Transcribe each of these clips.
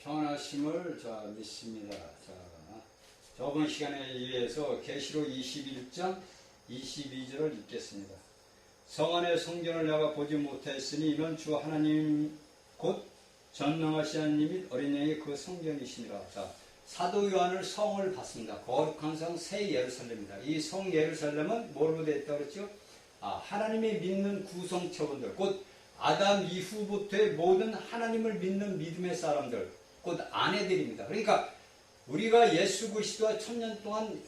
평안하심을 믿습니다. 저번 시간에 의해서 계시록 21장 22절을 읽겠습니다. 성 안의 성전을 내가 보지 못했으니 이는 주 하나님 곧 전능하신 하나님 및 어린 양의 그 성전이시니라. 사도 요한을 성을 봤습니다. 거룩한 성 새 예루살렘입니다. 이 성 예루살렘은 뭘로 되어 있다고 그랬죠? 하나님의 믿는 구성체분들, 곧 아담 이후부터의 모든 하나님을 믿는 믿음의 사람들, 곧 아내들입니다. 그러니까 우리가 예수 그리스도와 천년 동안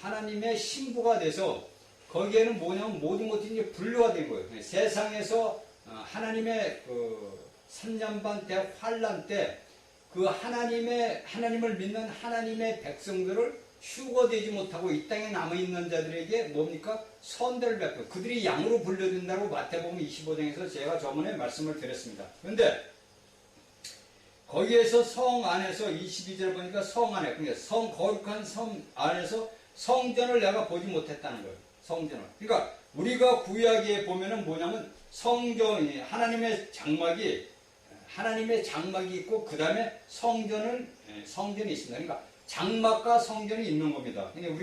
하나님의 신부가 돼서 거기에는 뭐냐면 모든 것들이 이제 분류가 된 거예요. 세상에서 하나님의 그 3년 반 대환란 때 그 하나님을 믿는 하나님의 백성들을 휴거되지 못하고 이 땅에 남아있는 자들에게 뭡니까? 선대를 베풀고 그들이 양으로 분류된다고 마태복음 25장에서 제가 저번에 말씀을 드렸습니다. 그런데 거기에서 성 안에서 22절 보니까 성 안에, 그러니까 거룩한 성 안에서 성전을 내가 보지 못했다는 거예요. 성전을. 그러니까 우리가 구약에 보면은 뭐냐면 성전이 하나님의 장막이 있고 그 다음에 성전이 있습니다. 그러니까 장막과 성전이 있는 겁니다. 그러니까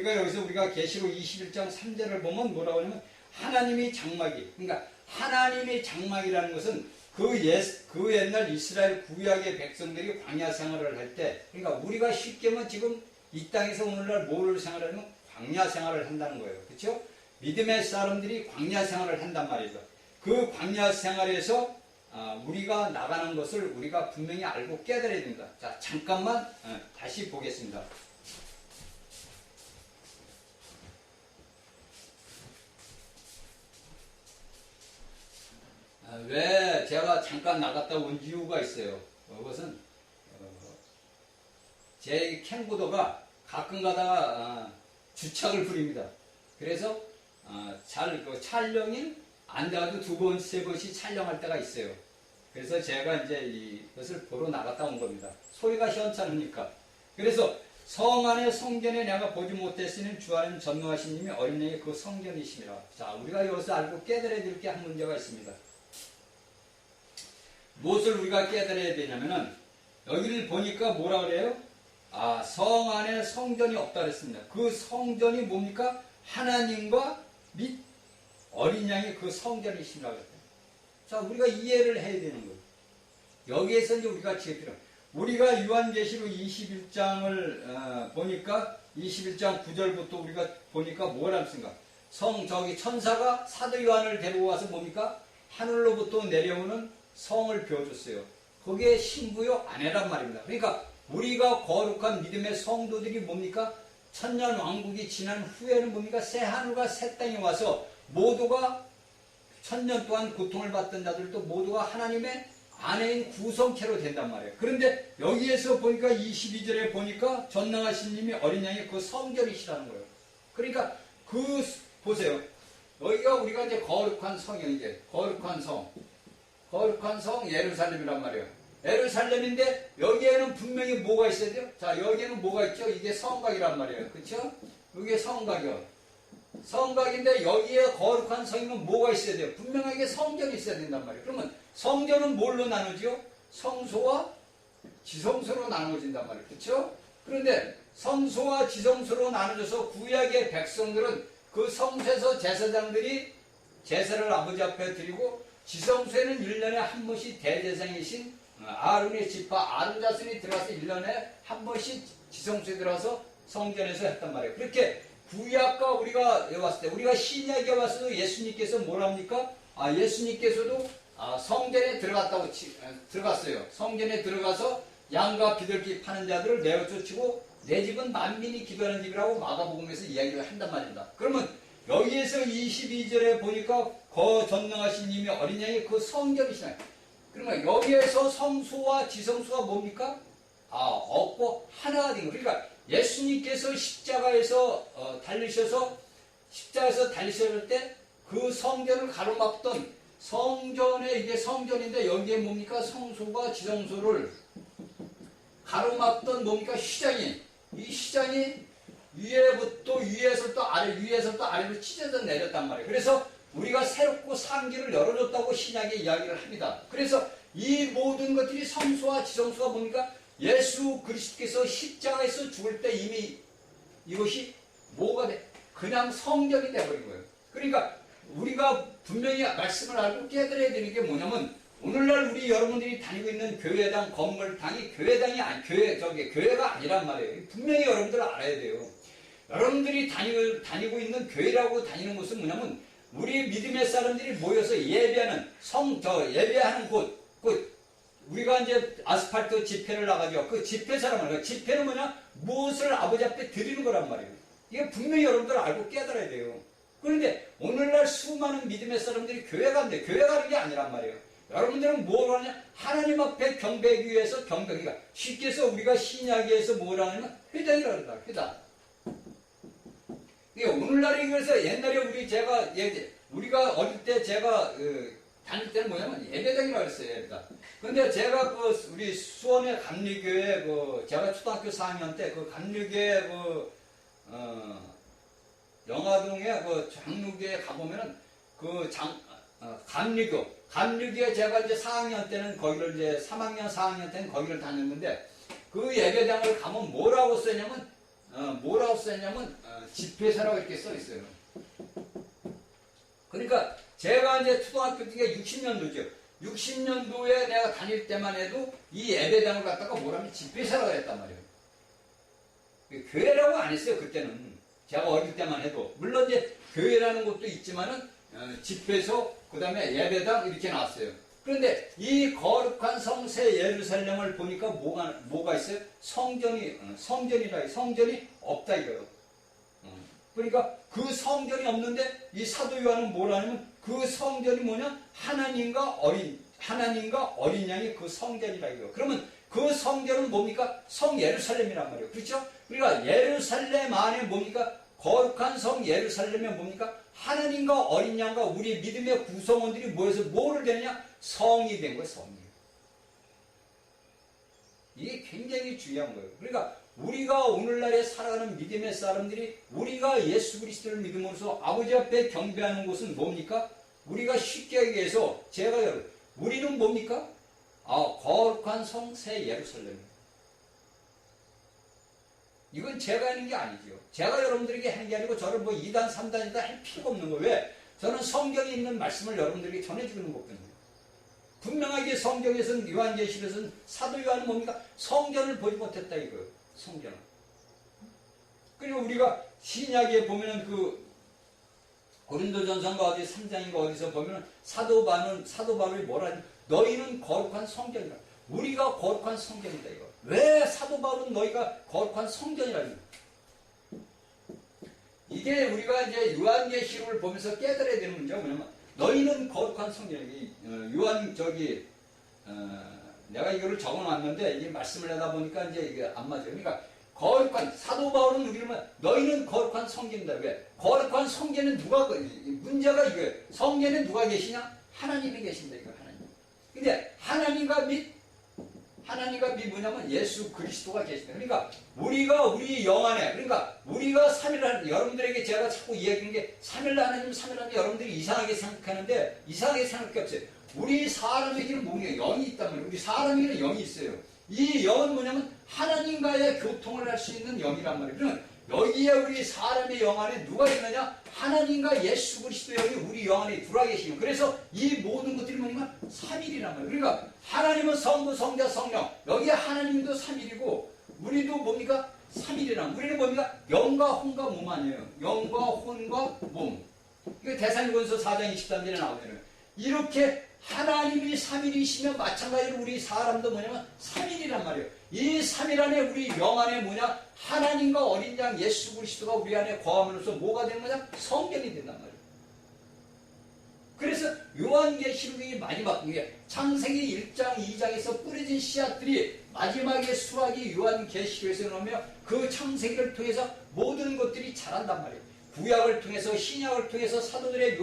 우리가 계시록 21장 3절을 보면 뭐라고 하냐면 하나님이 장막이, 그러니까 하나님의 장막이라는 것은 그 옛날 이스라엘 구약의 백성들이 광야 생활을 할 때, 그러니까 우리가 쉽게 면 지금 이 땅에서 오늘날 뭐를 생활하면 광야 생활을 한다는 거예요. 그렇죠? 믿음의 사람들이 광야 생활을 한단 말이죠. 그 광야 생활에서 우리가 나가는 것을 우리가 분명히 알고 깨달아야 됩니다. 자, 잠깐만 다시 보겠습니다. 왜 제가 잠깐 나갔다 온 이유가 있어요. 그것은 제 캠코더가 가끔 가다가 주착을 부립니다. 그래서 촬영이 안 돼가지고 2번, 3번씩 촬영할 때가 있어요. 그래서 제가 이제 이것을 보러 나갔다 온 겁니다. 소리가 시원찮으니까. 그래서 성 안의 성전에 내가 보지 못했으니 주 하나님 전능하신 님이 어린 양의 그 성전이심이라. 자, 우리가 여기서 알고 깨달아야 될 게 한 문제가 있습니다. 무엇을 우리가 깨달아야 되냐면은 여기를 보니까 뭐라 그래요? 성 안에 성전이 없다 그랬습니다. 그 성전이 뭡니까? 하나님과 및 어린 양이 그 성전이시라고 했어요. 자, 우리가 이해를 해야 되는 거예요. 여기에서 이제 우리가 우리가 요한계시록 21장을 보니까 21장 9절부터 우리가 보니까 뭐라 했습니까? 천사가 사도 요한을 데리고 와서 뭡니까? 하늘로부터 내려오는 성을 비워줬어요. 그게 신부요 아내란 말입니다. 그러니까 우리가 거룩한 믿음의 성도들이 뭡니까? 천년 왕국이 지난 후에는 뭡니까? 새 하늘과 새 땅이 와서 모두가 천년 동안 고통을 받던 자들도 모두가 하나님의 아내인 구성체로 된단 말이에요. 그런데 여기에서 보니까 22절에 보니까 전능하신 님이 어린 양의 그 성전이시라는 거예요. 그러니까 보세요. 여기가 우리가 이제 거룩한 성이에요. 이제 거룩한 성 예루살렘이란 말이에요. 예루살렘인데 여기에는 분명히 뭐가 있어야 돼요? 자, 여기에는 뭐가 있죠? 이게 성곽이란 말이에요. 그렇죠? 이게 성곽이요. 성곽인데 여기에 거룩한 성이면 뭐가 있어야 돼요? 분명하게 성전이 있어야 된단 말이에요. 그러면 성전은 뭘로 나누죠? 성소와 지성소로 나누어진단 말이에요. 그렇죠? 그런데 성소와 지성소로 나누어져서 구약의 백성들은 그 성소에서 제사장들이 제사를 아버지 앞에 드리고 지성소에는 1년에 한 번씩 대제사장이신 아론의 지파 아론 자손이 들어가서 1년에 한 번씩 지성소에 들어가서 성전에서 했단 말이에요. 그렇게 구약과 우리가 왔을 때, 우리가 신약에 왔어도 예수님께서 뭐랍니까? 예수님께서도 성전에 들어갔어요. 성전에 들어가서 양과 비둘기 파는 자들을 내어 쫓고 내 집은 만민이 기도하는 집이라고 마가복음에서 이야기를 한단 말입니다. 그러면 여기에서 22절에 보니까 전능하신 님이 어린 양의 그 성전이시나요? 그러면 여기에서 성소와 지성소가 뭡니까? 없고 하나가 된 거예요. 그러니까 예수님께서 십자가에서 달리셨을 때 그 성전을 가로막던 이게 성전인데 여기에 뭡니까? 성소가 지성소를 가로막던 뭡니까? 이 시장이 위에서부터 아래로 찢어져 내렸단 말이에요. 그래서 우리가 새롭고 산 길을 열어줬다고 신약에 이야기를 합니다. 그래서 이 모든 것들이 성소와 지성소가 뭡니까? 예수 그리스도께서 십자가에서 죽을 때 이미 이것이 뭐가 돼? 그냥 성전이 돼버린 거예요. 그러니까 우리가 분명히 말씀을 알고 깨달아야 되는 게 뭐냐면 오늘날 우리 여러분들이 다니고 있는 교회당, 건물당이 교회당이 아니, 교회가 아니란 말이에요. 분명히 여러분들 알아야 돼요. 여러분들이 다니고 있는 교회라고 다니는 곳은 뭐냐면 우리 믿음의 사람들이 모여서 예배하는 예배하는 곳, 우리가 이제 아스팔트 집회를 나가죠. 그 집회 사람을, 집회는 뭐냐? 무엇을 아버지 앞에 드리는 거란 말이에요. 이게 분명히 여러분들 알고 깨달아야 돼요. 그런데 오늘날 수많은 믿음의 사람들이 교회가 안 돼. 교회 가는 게 아니란 말이에요. 여러분들은 뭘 하냐? 하나님 앞에 경배하기 위해서 경배기가 쉽게 해서 우리가 신약에서 뭘 하냐면 회당이라고 한다. 회당. 이게 오늘날에 그래서 옛날에 우리가 어릴 때 제가 다닐 때는 뭐냐면 예배당이라고 했어요. 예배당. 근데 제가 우리 수원의 감리교회 제가 초등학교 4학년 때 감리교회 영화동에 장로교에 가보면은 감리교에 제가 이제 4학년 때는 거기를 이제 3학년 4학년 때는 거기를 다녔는데 그 예배당을 가면 뭐라고 썼냐면 집회사라고 이렇게 써 있어요. 그러니까 제가 이제 초등학교 때가 60년도죠. 60년도에 내가 다닐 때만 해도 이 예배당을 갖다가 뭐라면 집회사라고 했단 말이에요. 교회라고 안 했어요, 그때는. 제가 어릴 때만 해도. 물론 이제 교회라는 것도 있지만은, 집회소, 그 다음에 예배당 이렇게 나왔어요. 그런데 이 거룩한 성새 예루살렘을 보니까 뭐가 있어요? 성전이 없다 이거예요. 그러니까 그 성전이 없는데 이 사도 요한은 뭐라냐면 그 성전이 뭐냐? 하나님과 어린 양이 그 성전이라 이거예요. 그러면 그 성전은 뭡니까? 성 예루살렘이란 말이에요. 그렇죠? 그러니까 예루살렘 안에 뭡니까? 거룩한 성 예루살렘에 뭡니까? 하나님과 어린 양과 우리 믿음의 구성원들이 모여서 뭐를 되느냐? 성이 된 거예요. 성이. 이게 굉장히 중요한 거예요. 그러니까 우리가 오늘날에 살아가는 믿음의 사람들이 우리가 예수 그리스도를 믿음으로써 아버지 앞에 경배하는 곳은 뭡니까? 우리가 쉽게 하기 위해서 우리는 뭡니까? 거룩한 성 새 예루살렘. 이건 제가 하는 게 아니죠. 제가 여러분들에게 하는 게 아니고 저를 2단, 3단이다 할 필요가 없는 거예요. 왜? 저는 성경에 있는 말씀을 여러분들에게 전해주는 거거든요. 분명하게 성경에서는 요한계시록에서는 사도 요한은 뭡니까? 성전을 보지 못했다 이거예요. 성전을. 그리고 우리가 신약에 보면은 고린도전서인가 어디 3장인가 어디서 보면은 사도 바울이 뭐라 하냐? 너희는 거룩한 성전이라. 우리가 거룩한 성전이다 이거. 왜 사도 바울은 너희가 거룩한 성전이라 이거? 이게 우리가 이제 요한계시록을 보면서 깨달아야 되는 문제가 뭐냐면 너희는 거룩한 성전이야. 내가 이거를 적어놨는데 이게 말씀을 하다 보니까 이제 이게 안 맞아요. 그러니까 거룩한 사도 바울은 우리는 너희는 거룩한 성전이다. 왜? 거룩한 성전은 문제가 이거예요. 성전에 누가 계시냐? 하나님이 계신다 이거 하나님. 근데 하나님과 뭐냐면 예수 그리스도가 계신다. 그러니까 우리 영 안에 우리가 삼일하나님 여러분들에게 제가 자꾸 이야기하는 게 삼일날 하나님 여러분들이 이상하게 생각하는데 이상하게 생각할 게 없어요. 우리 사람에게는 뭐냐? 영이 있단 말이에요. 우리 사람에게는 영이 있어요. 이 영은 뭐냐면 하나님과의 교통을 할 수 있는 영이란 말이에요. 그러면 여기에 우리 사람의 영 안에 누가 있느냐? 하나님과 예수 그리스도 영이 우리 영 안에 들어와 계시는. 그래서 이 모든 것들이 뭐냐면 삼일이란 말이에요. 그러니까 하나님은 성부, 성자, 성령. 여기에 하나님도 삼일이고 우리도 뭡니까? 삼일이란. 우리는 뭡니까? 영과 혼과 몸 아니에요. 영과 혼과 몸. 이거 데살로니가서 4장 23절에 나오잖아요. 이렇게 하나님이 삼일이시면 마찬가지로 우리 사람도 뭐냐면 삼일이란 말이에요. 이 삼일 안에 우리 영 안에 뭐냐? 하나님과 어린 양 예수 그리스도가 우리 안에 거함으로써 뭐가 되는 거냐? 성전이 된단 말이에요. 그래서 요한계시록이 마지막 창세기 1장 2장에서 뿌려진 씨앗들이 마지막에 수확이 요한계시록에서 나오며 그 창세기를 통해서 모든 것들이 자란단 말이에요. 구약을 통해서 신약을 통해서 사도들의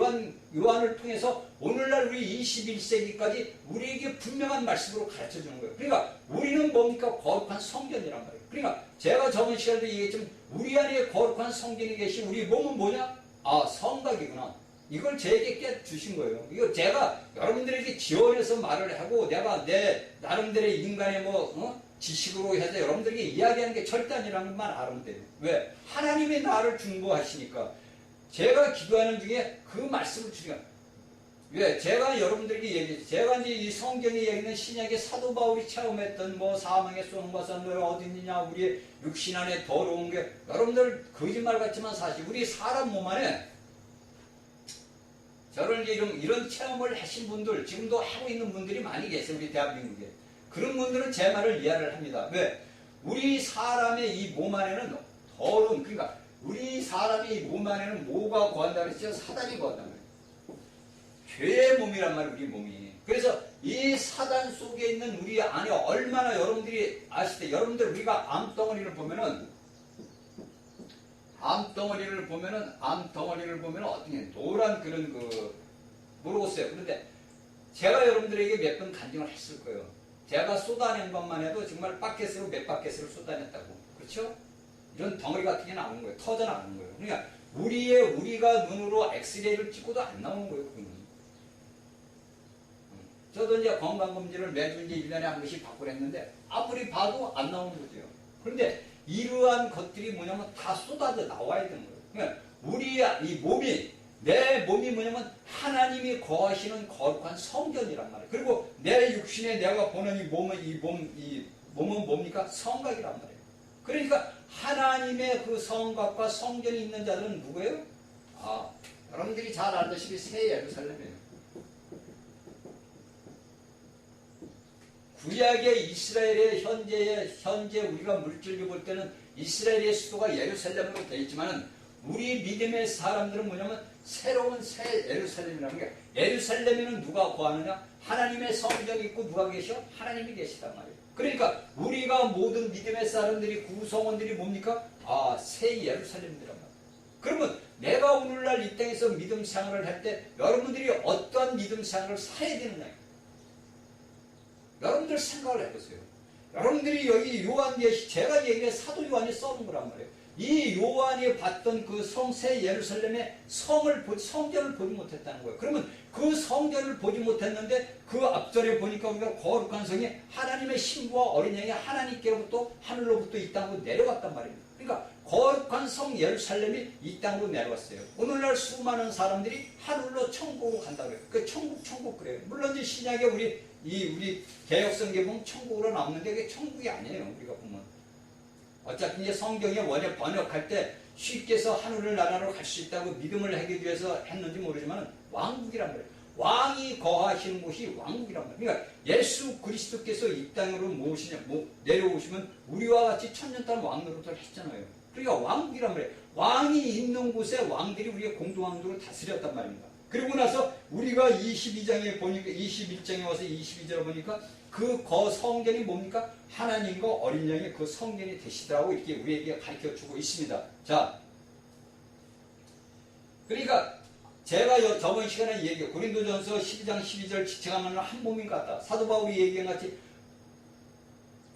요한을 통해서 오늘날 우리 21세기까지 우리에게 분명한 말씀으로 가르쳐주는 거예요. 그러니까 우리는 뭡니까? 거룩한 성전이란 말이에요. 그러니까 제가 저번 시간에도 얘기했지만 우리 안에 거룩한 성전이 계신 우리 몸은 뭐냐? 성각이구나. 이걸 제게 깨주신 거예요. 이거 제가 여러분들에게 지원해서 말을 하고 내가 내 나름대로의 인간의 지식으로 해서 여러분들에게 이야기하는 게 절대 아니라는 것만 알면 돼요. 왜? 하나님이 나를 중보하시니까 제가 기도하는 중에 그 말씀을 주시니까 왜? 제가 여러분들에게 얘기했죠. 제가 이제 이 성경에 얘기하는 신약의 사도 바울이 체험했던 사망에 쏘는 것은 너 어디 있느냐 우리 육신 안에 더러운 게 여러분들 거짓말 같지만 사실 우리 사람 몸 안에 저런 이런 체험을 하신 분들 지금도 하고 있는 분들이 많이 계세요. 우리 대한민국에. 그런 분들은 제 말을 이해를 합니다. 왜? 우리 사람의 이 몸 안에는 더러운 그러니까 우리 사람의 이 몸 안에는 뭐가 거한다 그랬죠? 사단이 거한다는 거예요. 죄의 몸이란 말이에요. 우리 몸이. 그래서 이 사단 속에 있는 우리 안에 얼마나 여러분들이 아실 때 여러분들 우리가 암덩어리를 보면은 암덩어리를 보면은 어떤 게 노란 그런 모르겠어요. 그런데 제가 여러분들에게 몇 번 간증을 했을 거예요. 제가 쏟아낸 것만 해도 정말 바켓으로 몇 바켓을 쏟아냈다고. 그렇죠? 이런 덩어리 같은 게 나오는 거예요. 터져 나오는 거예요. 그러니까 우리가 눈으로 엑스레이를 찍고도 안 나오는 거예요. 그건. 저도 이제 건강검진을 매주 이제 1년에 한 번씩 받고 그랬는데 아무리 봐도 안 나오는 거죠. 그런데 이러한 것들이 뭐냐면 다 쏟아져 나와야 되는 거예요. 그러니까 우리 이 몸이 내 몸이 뭐냐면 하나님이 거하시는 거룩한 성전이란 말이에요. 그리고 내 육신에 내가 보는 이 몸은 뭡니까? 성곽이란 말이에요. 그러니까 하나님의 그 성곽과 성전이 있는 자들은 누구예요? 여러분들이 잘 알다시피 새 예루살렘이에요. 구약의 이스라엘의 현재 우리가 물질로 볼 때는 이스라엘의 수도가 예루살렘으로 되어 있지만 우리 믿음의 사람들은 뭐냐면 새로운 새 예루살렘이라는 게 예루살렘에는 누가 거하느냐? 하나님의 성전이 있고 누가 계셔? 하나님이 계시단 말이에요. 그러니까 우리가 모든 믿음의 사람들이 구성원들이 뭡니까? 새 예루살렘이란 말이에요. 그러면 내가 오늘날 이 땅에서 믿음 생활을 할 때 여러분들이 어떠한 믿음 생활을 살아야 되느냐? 여러분들 생각을 해보세요. 여러분들이 여기 요한계시 제가 얘기해 사도 요한이 써놓은 거란 말이에요. 이 요한이 봤던 그 새 예루살렘의 성전을 보지 못했다는 거예요. 그러면 그 성전을 보지 못했는데 그 앞절에 보니까 우리가 거룩한 성이 하나님의 신부와 어린 양이 하나님께로부터 하늘로부터 이 땅으로 내려왔단 말입니다. 그러니까 거룩한 성 예루살렘이 이 땅으로 내려왔어요. 오늘날 수많은 사람들이 하늘로 천국으로 간다고 해요. 그 천국 그래요. 물론 이제 신약에 우리 개혁성경에 보면 천국으로 나오는데 그게 천국이 아니에요. 우리가 보면 어차피 이제 성경에 원래 번역할 때 쉽게 해서 하늘을 나라로 갈 수 있다고 믿음을 하기 위해서 했는지 모르지만 왕국이란 말이에요. 왕이 거하시는 곳이 왕국이란 말이에요. 그러니까 예수 그리스도께서 이 땅으로 내려오시면 우리와 같이 천년 동안 왕노릇을 했잖아요. 그러니까 왕국이란 말이에요. 왕이 있는 곳에 왕들이 우리의 공동왕국으로 다스렸단 말입니다. 그리고 나서 우리가 22장에 보니까 21장에 와서 22절에 보니까 그 성전이 뭡니까? 하나님과 어린 양의 그 성전이 되시더라고 이렇게 우리에게 가르쳐 주고 있습니다. 자, 그러니까 제가 저번 시간에 얘기해 고린도전서 12장 12절 지칭하면 한 몸인 것 같다. 사도 바울이 얘기한 같이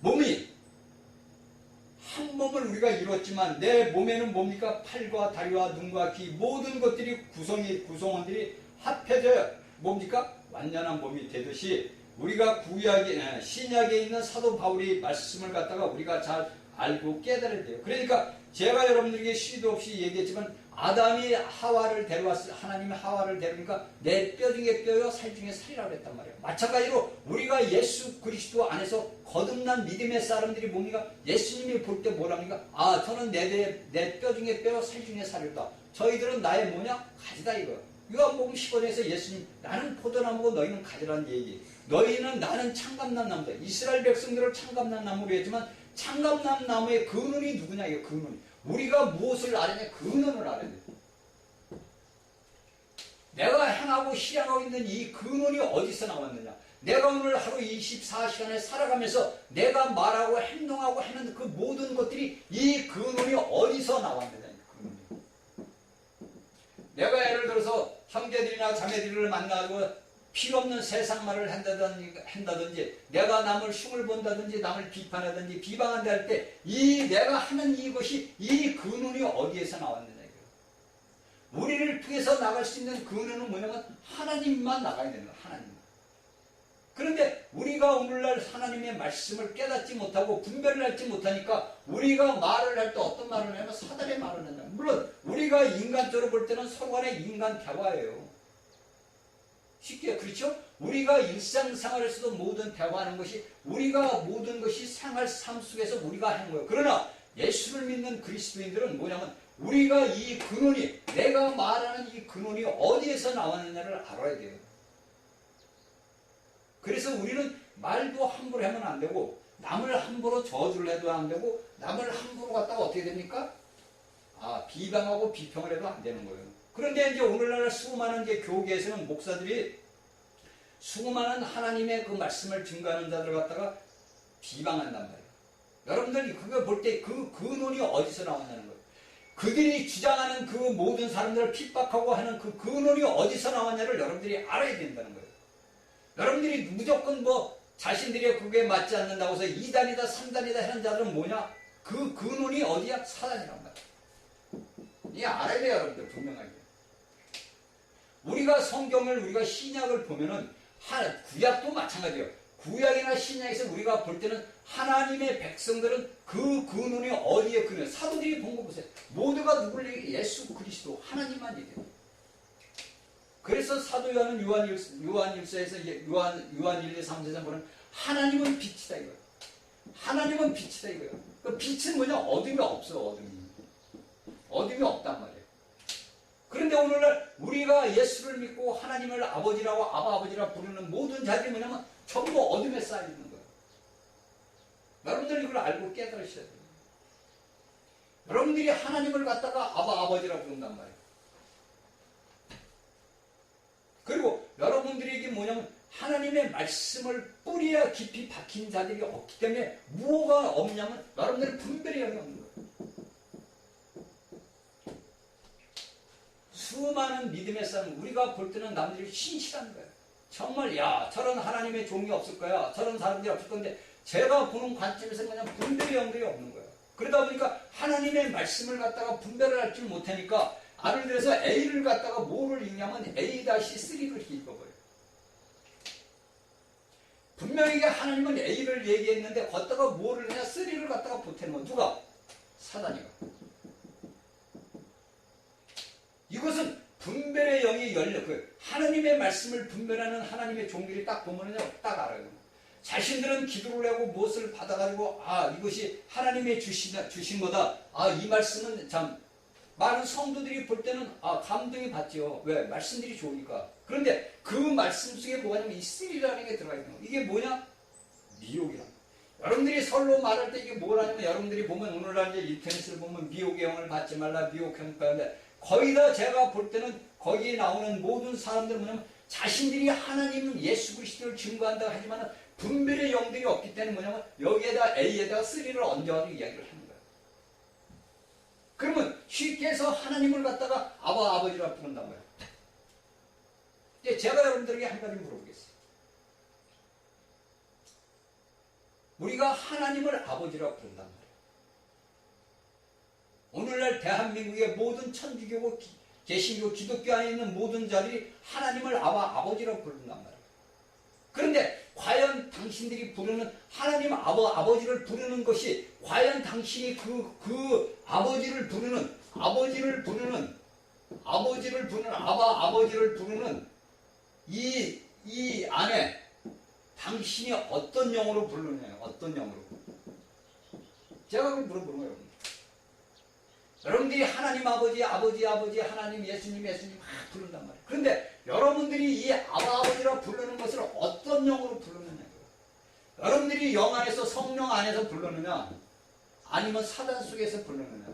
몸이 한 몸을 우리가 이뤘지만 내 몸에는 뭡니까? 팔과 다리와 눈과 귀 모든 것들이 구성원들이 합해져 뭡니까? 완전한 몸이 되듯이 우리가 신약에 있는 사도 바울이 말씀을 갖다가 우리가 잘 알고 깨달아야 돼요. 그러니까 제가 여러분들에게 쉬도 없이 얘기했지만 아담이 하와를 데려왔을 하나님이 하와를 데려오니까 내 뼈 중에 뼈요 살 중에 살이라고 했단 말이에요. 마찬가지로 우리가 예수 그리스도 안에서 거듭난 믿음의 사람들이 뭡니까? 예수님이 볼 때 뭐랍니까? 저는 내 뼈 중에 뼈요 살 중에 살이다. 저희들은 나의 뭐냐? 가지다 이거예요. 요한복음 15장에서 예수님 나는 포도나무고 너희는 가지라는 얘기. 너희는 나는 창감난 나무다. 이스라엘 백성들을 창감난 나무로 했지만 창감난 나무의 근원이 누구냐 이거 근원이. 우리가 무엇을 알아야 근원을 알아야 돼. 내가 행하고 실행하고 있는 이 근원이 어디서 나왔느냐. 내가 오늘 하루 24시간을 살아가면서 내가 말하고 행동하고 하는 그 모든 것들이 이 근원이 어디서 나왔느냐. 내가 예를 들어서 형제들이나 자매들을 만나고 필요없는 세상 말을 한다든지 내가 남을 흉을 본다든지 남을 비판하든지 비방한다 할 때 이 내가 하는 이것이 이 근원이 어디에서 나왔느냐. 우리를 통해서 나갈 수 있는 그 은혜는 뭐냐면 하나님만 나가야 되는 거야. 하나님만. 그런데 우리가 오늘날 하나님의 말씀을 깨닫지 못하고 분별을 하지 못하니까 우리가 말을 할 때 어떤 말을 하냐면 사단의 말을 한다. 물론 우리가 인간적으로 볼 때는 서로 간의 인간 대화예요. 쉽게 그렇죠? 우리가 일상생활에서도 모든 대화하는 것이 우리가 모든 것이 생활 삶 속에서 우리가 하는 거예요. 그러나 예수를 믿는 그리스도인들은 뭐냐면 우리가 이 근원이 내가 말하는 이 근원이 어디에서 나왔느냐를 알아야 돼요. 그래서 우리는 말도 함부로 하면 안 되고 남을 함부로 저주를 해도 안 되고 남을 함부로 갖다가 어떻게 됩니까? 비방하고 비평을 해도 안 되는 거예요. 그런데 이제 오늘날 수많은 이제 교계에서는 목사들이 수많은 하나님의 그 말씀을 증거하는 자들 갖다가 비방한단 말이에요. 여러분들이 그거 볼 때 그 근원이 어디서 나왔냐는 거예요. 그들이 주장하는 그 모든 사람들을 핍박하고 하는 그 근원이 어디서 나왔냐를 여러분들이 알아야 된다는 거예요. 여러분들이 무조건 뭐 자신들이 그게 맞지 않는다고 해서 2단이다 3단이다 하는 자들은 뭐냐? 그 근원이 어디야? 사단이란 말이에요. 이게 알아야 돼요. 여러분들 분명하게. 우리가 성경을 우리가 신약을 보면은 구약도 마찬가지예요. 구약이나 신약에서 우리가 볼 때는 하나님의 백성들은 그 근원이 어디에 근원? 사도들이 본 거 보세요. 모두가 누구를 얘기해? 예수 그리스도 하나님만 얘기해요. 그래서 사도 요한은 요한일서에서 요한 1, 2, 3, 4장 보면 하나님은 빛이다 이거예요. 하나님은 빛이다 이거예요. 그 빛은 뭐냐? 어둠이 없어. 어둠이 없단 말이에요. 그런데 오늘날 우리가 예수를 믿고 하나님을 아버지라고 아버지라 부르는 모든 자들이 뭐냐면 전부 어둠에 쌓여 있는 거예요. 여러분들이 이걸 알고 깨달으셔야 돼요. 여러분들이 하나님을 갖다가 아버지라 부른단 말이에요. 그리고 여러분들에게 뭐냐면 하나님의 말씀을 뿌리야 깊이 박힌 자들이 없기 때문에 무엇가 없냐면 여러분들의 분별이 영이 없는 거예요. 수많은 믿음의 사람 우리가 볼 때는 남들이 신실한 거예요. 정말 저런 하나님의 종이 없을 거야. 저런 사람들이 없을 건데 제가 보는 관점에서 그냥 분별의 영들이 없는 거예요. 그러다 보니까 하나님의 말씀을 갖다가 분별을 할 줄 못하니까 예를 들어서 A를 갖다가 뭐를 읽냐면 A-3를 읽어버려요. 분명히 하나님은 A를 얘기했는데 걷다가 뭐를 그냥 3를 갖다가 보태는 거 누가? 사단이가. 이것은 분별의 영이 열려. 하나님의 말씀을 분별하는 하나님의 종들이 딱 보면은요, 딱 알아요. 자신들은 기도를 하고 무엇을 받아가지고, 이것이 하나님의 주신 거다. 이 말씀은 참, 많은 성도들이 볼 때는, 감동이 받죠. 왜? 말씀들이 좋으니까. 그런데 그 말씀 속에 뭐가 있냐면 이 쓰리라는 게 들어가 있는 거. 이게 뭐냐? 미혹이란 거. 여러분들이 설로 말할 때 이게 뭐라냐면 여러분들이 보면 오늘날 이제 인터넷을 보면 미혹의 영을 받지 말라, 미혹형 받는데 거의 다 제가 볼 때는 거기에 나오는 모든 사람들은 뭐냐면 자신들이 하나님 예수 그리스도를 증거한다 하지만 분별의 영들이 없기 때문에 뭐냐면 여기에다 A에다가 3를 얹어가지고 이야기를 하는 거예요. 그러면 쉽게 해서 하나님을 갖다가 아버지라 부른단 말이에요. 이제 제가 여러분들에게 한 가지 물어보겠어요. 우리가 하나님을 아버지라 부른단 말이에요. 오늘날 대한민국의 모든 천주교고 개신교 기독교 안에 있는 모든 자들이 하나님을 아버지라고 부른단 말이에요. 그런데 과연 당신들이 부르는 하나님 아버지를 부르는 것이 과연 당신이 그 아버지를 부르는 아버지를 부르는 이 안에 당신이 어떤 영으로 부르느냐, 어떤 영으로. 제가 그걸 물어보는 거예요, 여러분. 여러분들이 하나님 아버지 하나님 예수님 막 부른단 말이에요. 그런데 여러분들이 이 아버지라 부르는 것을 어떤 영으로 부르느냐. 여러분들이 영 안에서 성령 안에서 부르느냐 아니면 사단 속에서 부르느냐.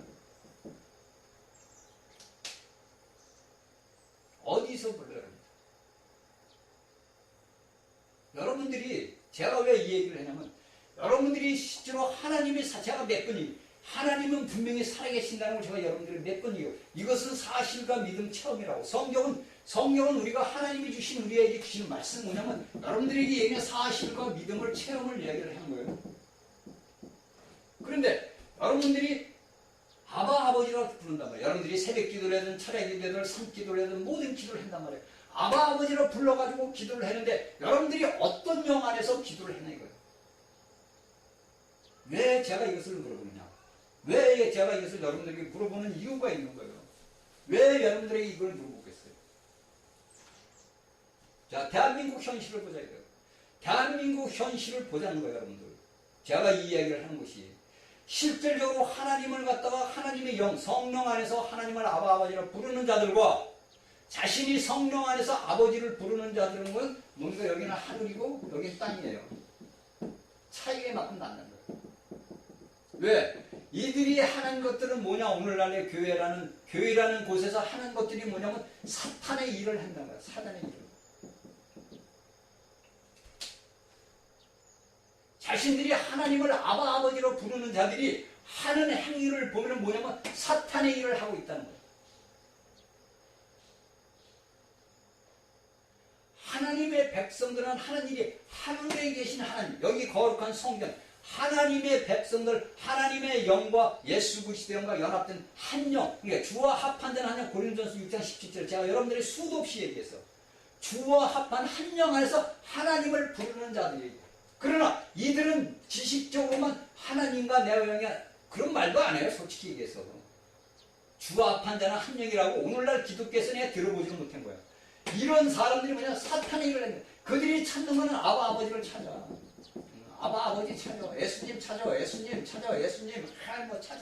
어디서 불러요? 여러분들이 제가 왜 이 얘기를 하냐면 여러분들이 실제로 하나님의 제가 몇 번이 하나님은 분명히 살아계신다는 걸 제가 여러분들이 몇 번이요. 이것은 사실과 믿음 체험이라고. 성경은 우리가 하나님이 주신 우리에게 주신 말씀 뭐냐면 여러분들에게 얘기한 사실과 믿음을 체험을 이야기를 하는 거예요. 그런데 여러분들이 아버지라고 부른단 말이에요. 여러분들이 새벽 기도를 하든 철야 기도를 하든 산기도를 하든 모든 기도를 한단 말이에요. 아버지로 불러가지고 기도를 했는데 여러분들이 어떤 영 안에서 기도를 했나 이거예요. 왜 제가 이것을 물어보느냐? 왜 제가 이것을 여러분들에게 물어보는 이유가 있는 거예요. 왜 여러분들에게 이걸 물어보겠어요? 자, 대한민국 현실을 보자 이거예요. 대한민국 현실을 보자는 거예요, 여러분들. 제가 이 이야기를 하는 것이 실질적으로 하나님을 갖다가 하나님의 영, 성령 안에서 하나님을 아버지라 부르는 자들과 자신이 성령 안에서 아버지를 부르는 자들은 건 뭔가 여기는 하늘이고 여기는 땅이에요. 차이가 만큼 나는 거예요. 왜? 이들이 하는 것들은 뭐냐? 오늘날의 교회라는 곳에서 하는 것들이 뭐냐면 사탄의 일을 한다는 거예요. 사탄의 일을. 자신들이 하나님을 아버지로 부르는 자들이 하는 행위를 보면 뭐냐면 사탄의 일을 하고 있다는 거예요. 하나님의 백성들은 하나님이 하늘에 계신 하나님, 여기 거룩한 성전, 하나님의 백성들, 하나님의 영과 예수 그리스도의 영과 연합된 한 영, 그러니까 주와 합한된 한 영, 고린도전서 6장 17절 제가 여러분들이 수도 없이 얘기했어. 주와 합한 한 영 안에서 하나님을 부르는 자들이에요. 그러나 이들은 지식적으로만 하나님과 내 영이 그런 말도 안 해요. 솔직히 얘기해서. 주와 합한 자는 한 영이라고 오늘날 기독교에서 내가 들어보지는 못한 거야. 이런 사람들이 뭐냐? 사탄의 일을 했는데 그들이 찾는 거는 아버지를 찾아. 아버지 찾아. 예수님 찾아. 예수님 찾아. 예수님 하나님 찾아.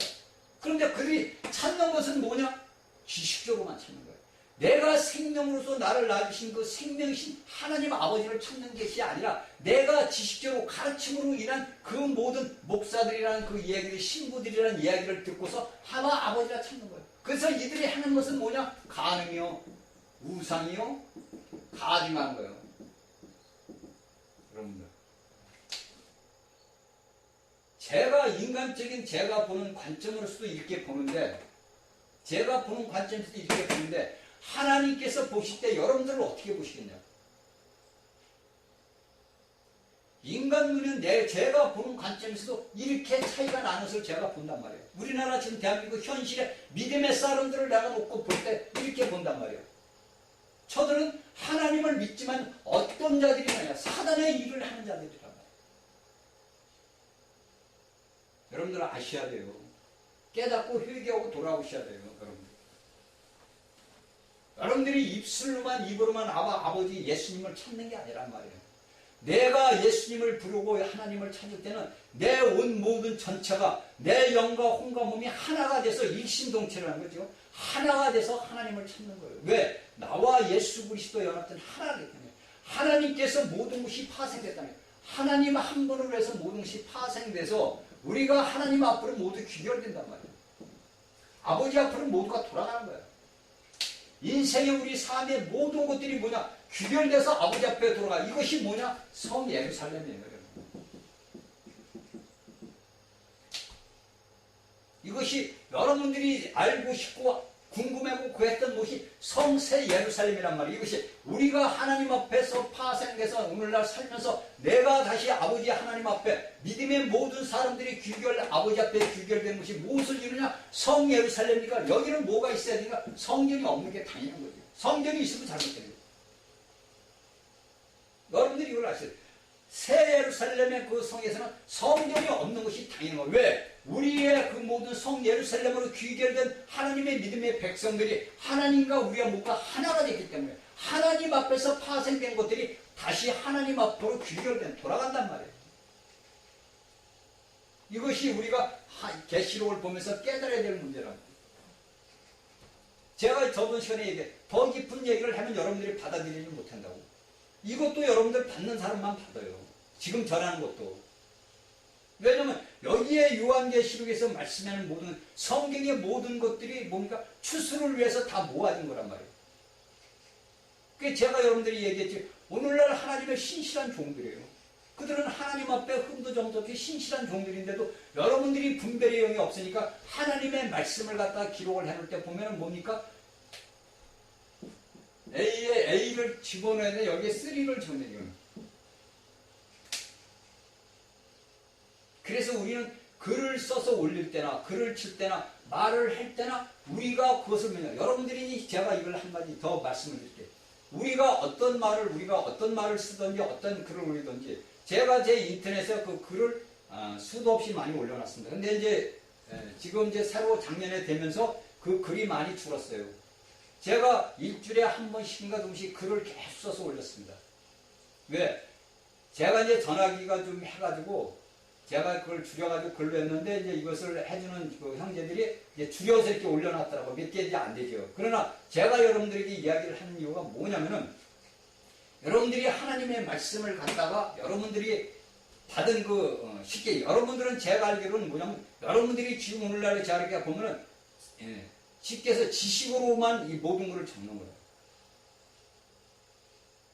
그런데 그들이 찾는 것은 뭐냐? 지식적으로만 찾는 거예요. 내가 생명으로서 나를 낳으신 그 생명이신 하나님 아버지를 찾는 것이 아니라 내가 지식적으로 가르침으로 인한 그 모든 목사들이라는 그 이야기를 신부들이라는 이야기를 듣고서 하나 아버지라 찾는 거예요. 그래서 이들이 하는 것은 뭐냐? 간음이요, 우상이요, 가증하는 거예요. 여러분들, 제가 인간적인 제가 보는 관점으로서도 이렇게 보는데 하나님께서 보실 때 여러분들을 어떻게 보시겠냐? 인간 눈은 제가 보는 관점에서도 이렇게 차이가 나는 것을 제가 본단 말이에요. 우리나라 지금 대한민국 현실에 믿음의 사람들을 내가 놓고 볼 때 이렇게 본단 말이에요. 저들은 하나님을 믿지만 어떤 자들이 뭐냐? 사단의 일을 하는 자들이란 말이에요. 여러분들은 아셔야 돼요. 깨닫고 회개하고 돌아오셔야 돼요. 여러분들이 입으로만 아버지 예수님을 찾는 게 아니란 말이에요. 내가 예수님을 부르고 하나님을 찾을 때는 내 온 모든 전체가 내 영과 혼과 몸이 하나가 돼서 일심동체를 하는 거죠. 하나가 돼서 하나님을 찾는 거예요. 왜? 나와 예수 그리스도 연합된 하나이기 때문에 하나님께서 모든 것이 파생됐다는 거예요. 하나님 한 분으로 해서 모든 것이 파생돼서 우리가 하나님 앞으로 모두 귀결된단 말이에요. 아버지 앞으로 모두가 돌아가는 거예요. 인생의 우리 삶의 모든 것들이 뭐냐? 귀결돼서 아버지 앞에 돌아가. 이것이 뭐냐? 성 예루살렘이에요. 이것이 여러분들이 알고 싶고 궁금하고 구했던 것이 성새 예루살렘이란 말이에요. 이것이 우리가 하나님 앞에서 파생돼서 오늘날 살면서 내가 다시 아버지 하나님 앞에 믿음의 모든 사람들이 아버지 앞에 귀결된 것이 무엇을 이루냐? 성 예루살렘이니까 여기는 뭐가 있어야 되니까 성전이 없는 게 당연한 거죠. 성전이 있으면 잘못돼요. 여러분들이 이걸 아셔야 돼요. 새 예루살렘의 그 성에서는 성전이 없는 것이 당연한 거예요. 왜? 우리의 그 모든 성 예루살렘으로 귀결된 하나님의 믿음의 백성들이 하나님과 우리와 모두가 하나가 됐기 때문에 하나님 앞에서 파생된 것들이 다시 하나님 앞으로 돌아간단 말이에요. 이것이 우리가 계시록을 보면서 깨달아야 될 문제랍니다. 제가 저번 시간에 얘기해 더 깊은 얘기를 하면 여러분들이 받아들이지 못한다고. 이것도 여러분들 받는 사람만 받아요. 지금 전하는 것도. 왜냐면 여기에 요한계시록에서 말씀하는 모든 성경의 모든 것들이 뭡니까? 추수를 위해서 다 모아진 거란 말이에요. 그게 제가 여러분들이 얘기했지. 오늘날 하나님의 신실한 종들이에요. 그들은 하나님 앞에 흠도 정도 없이 신실한 종들인데도 여러분들이 분별의 영이 없으니까 하나님의 말씀을 갖다가 기록을 해놓을 때 보면은 뭡니까? A에 A를 집어넣어야 돼. 여기에 3를 집어넣어야 돼요. 그래서 우리는 글을 써서 올릴 때나 글을 칠 때나 말을 할 때나 우리가 그것을 뭐냐, 여러분들이 제가 이걸 한마디 더 말씀을 드릴게요. 우리가 어떤 말을 쓰든지 어떤 글을 올리든지 제가 제 인터넷에 그 글을 수도 없이 많이 올려놨습니다. 근데 이제 지금 이제 새로 작년에 되면서 그 글이 많이 줄었어요. 제가 일주일에 한 번씩인가 두 번씩 글을 계속 써서 올렸습니다. 왜? 제가 이제 전화기가 좀 해가지고 제가 그걸 줄여가지고 글로 했는데 이제 이것을 해주는 그 형제들이 이제 줄여서 이렇게 올려놨더라고. 몇 개 이제 안 되죠. 그러나 제가 여러분들에게 이야기를 하는 이유가 뭐냐면은 여러분들이 하나님의 말씀을 갖다가 여러분들이 받은 쉽게 여러분들은 제가 알기로는 뭐냐면 여러분들이 지금 오늘날에 제가 이렇게 보면은 쉽게 해서 지식으로만 이 모든 것을 적는 거예요.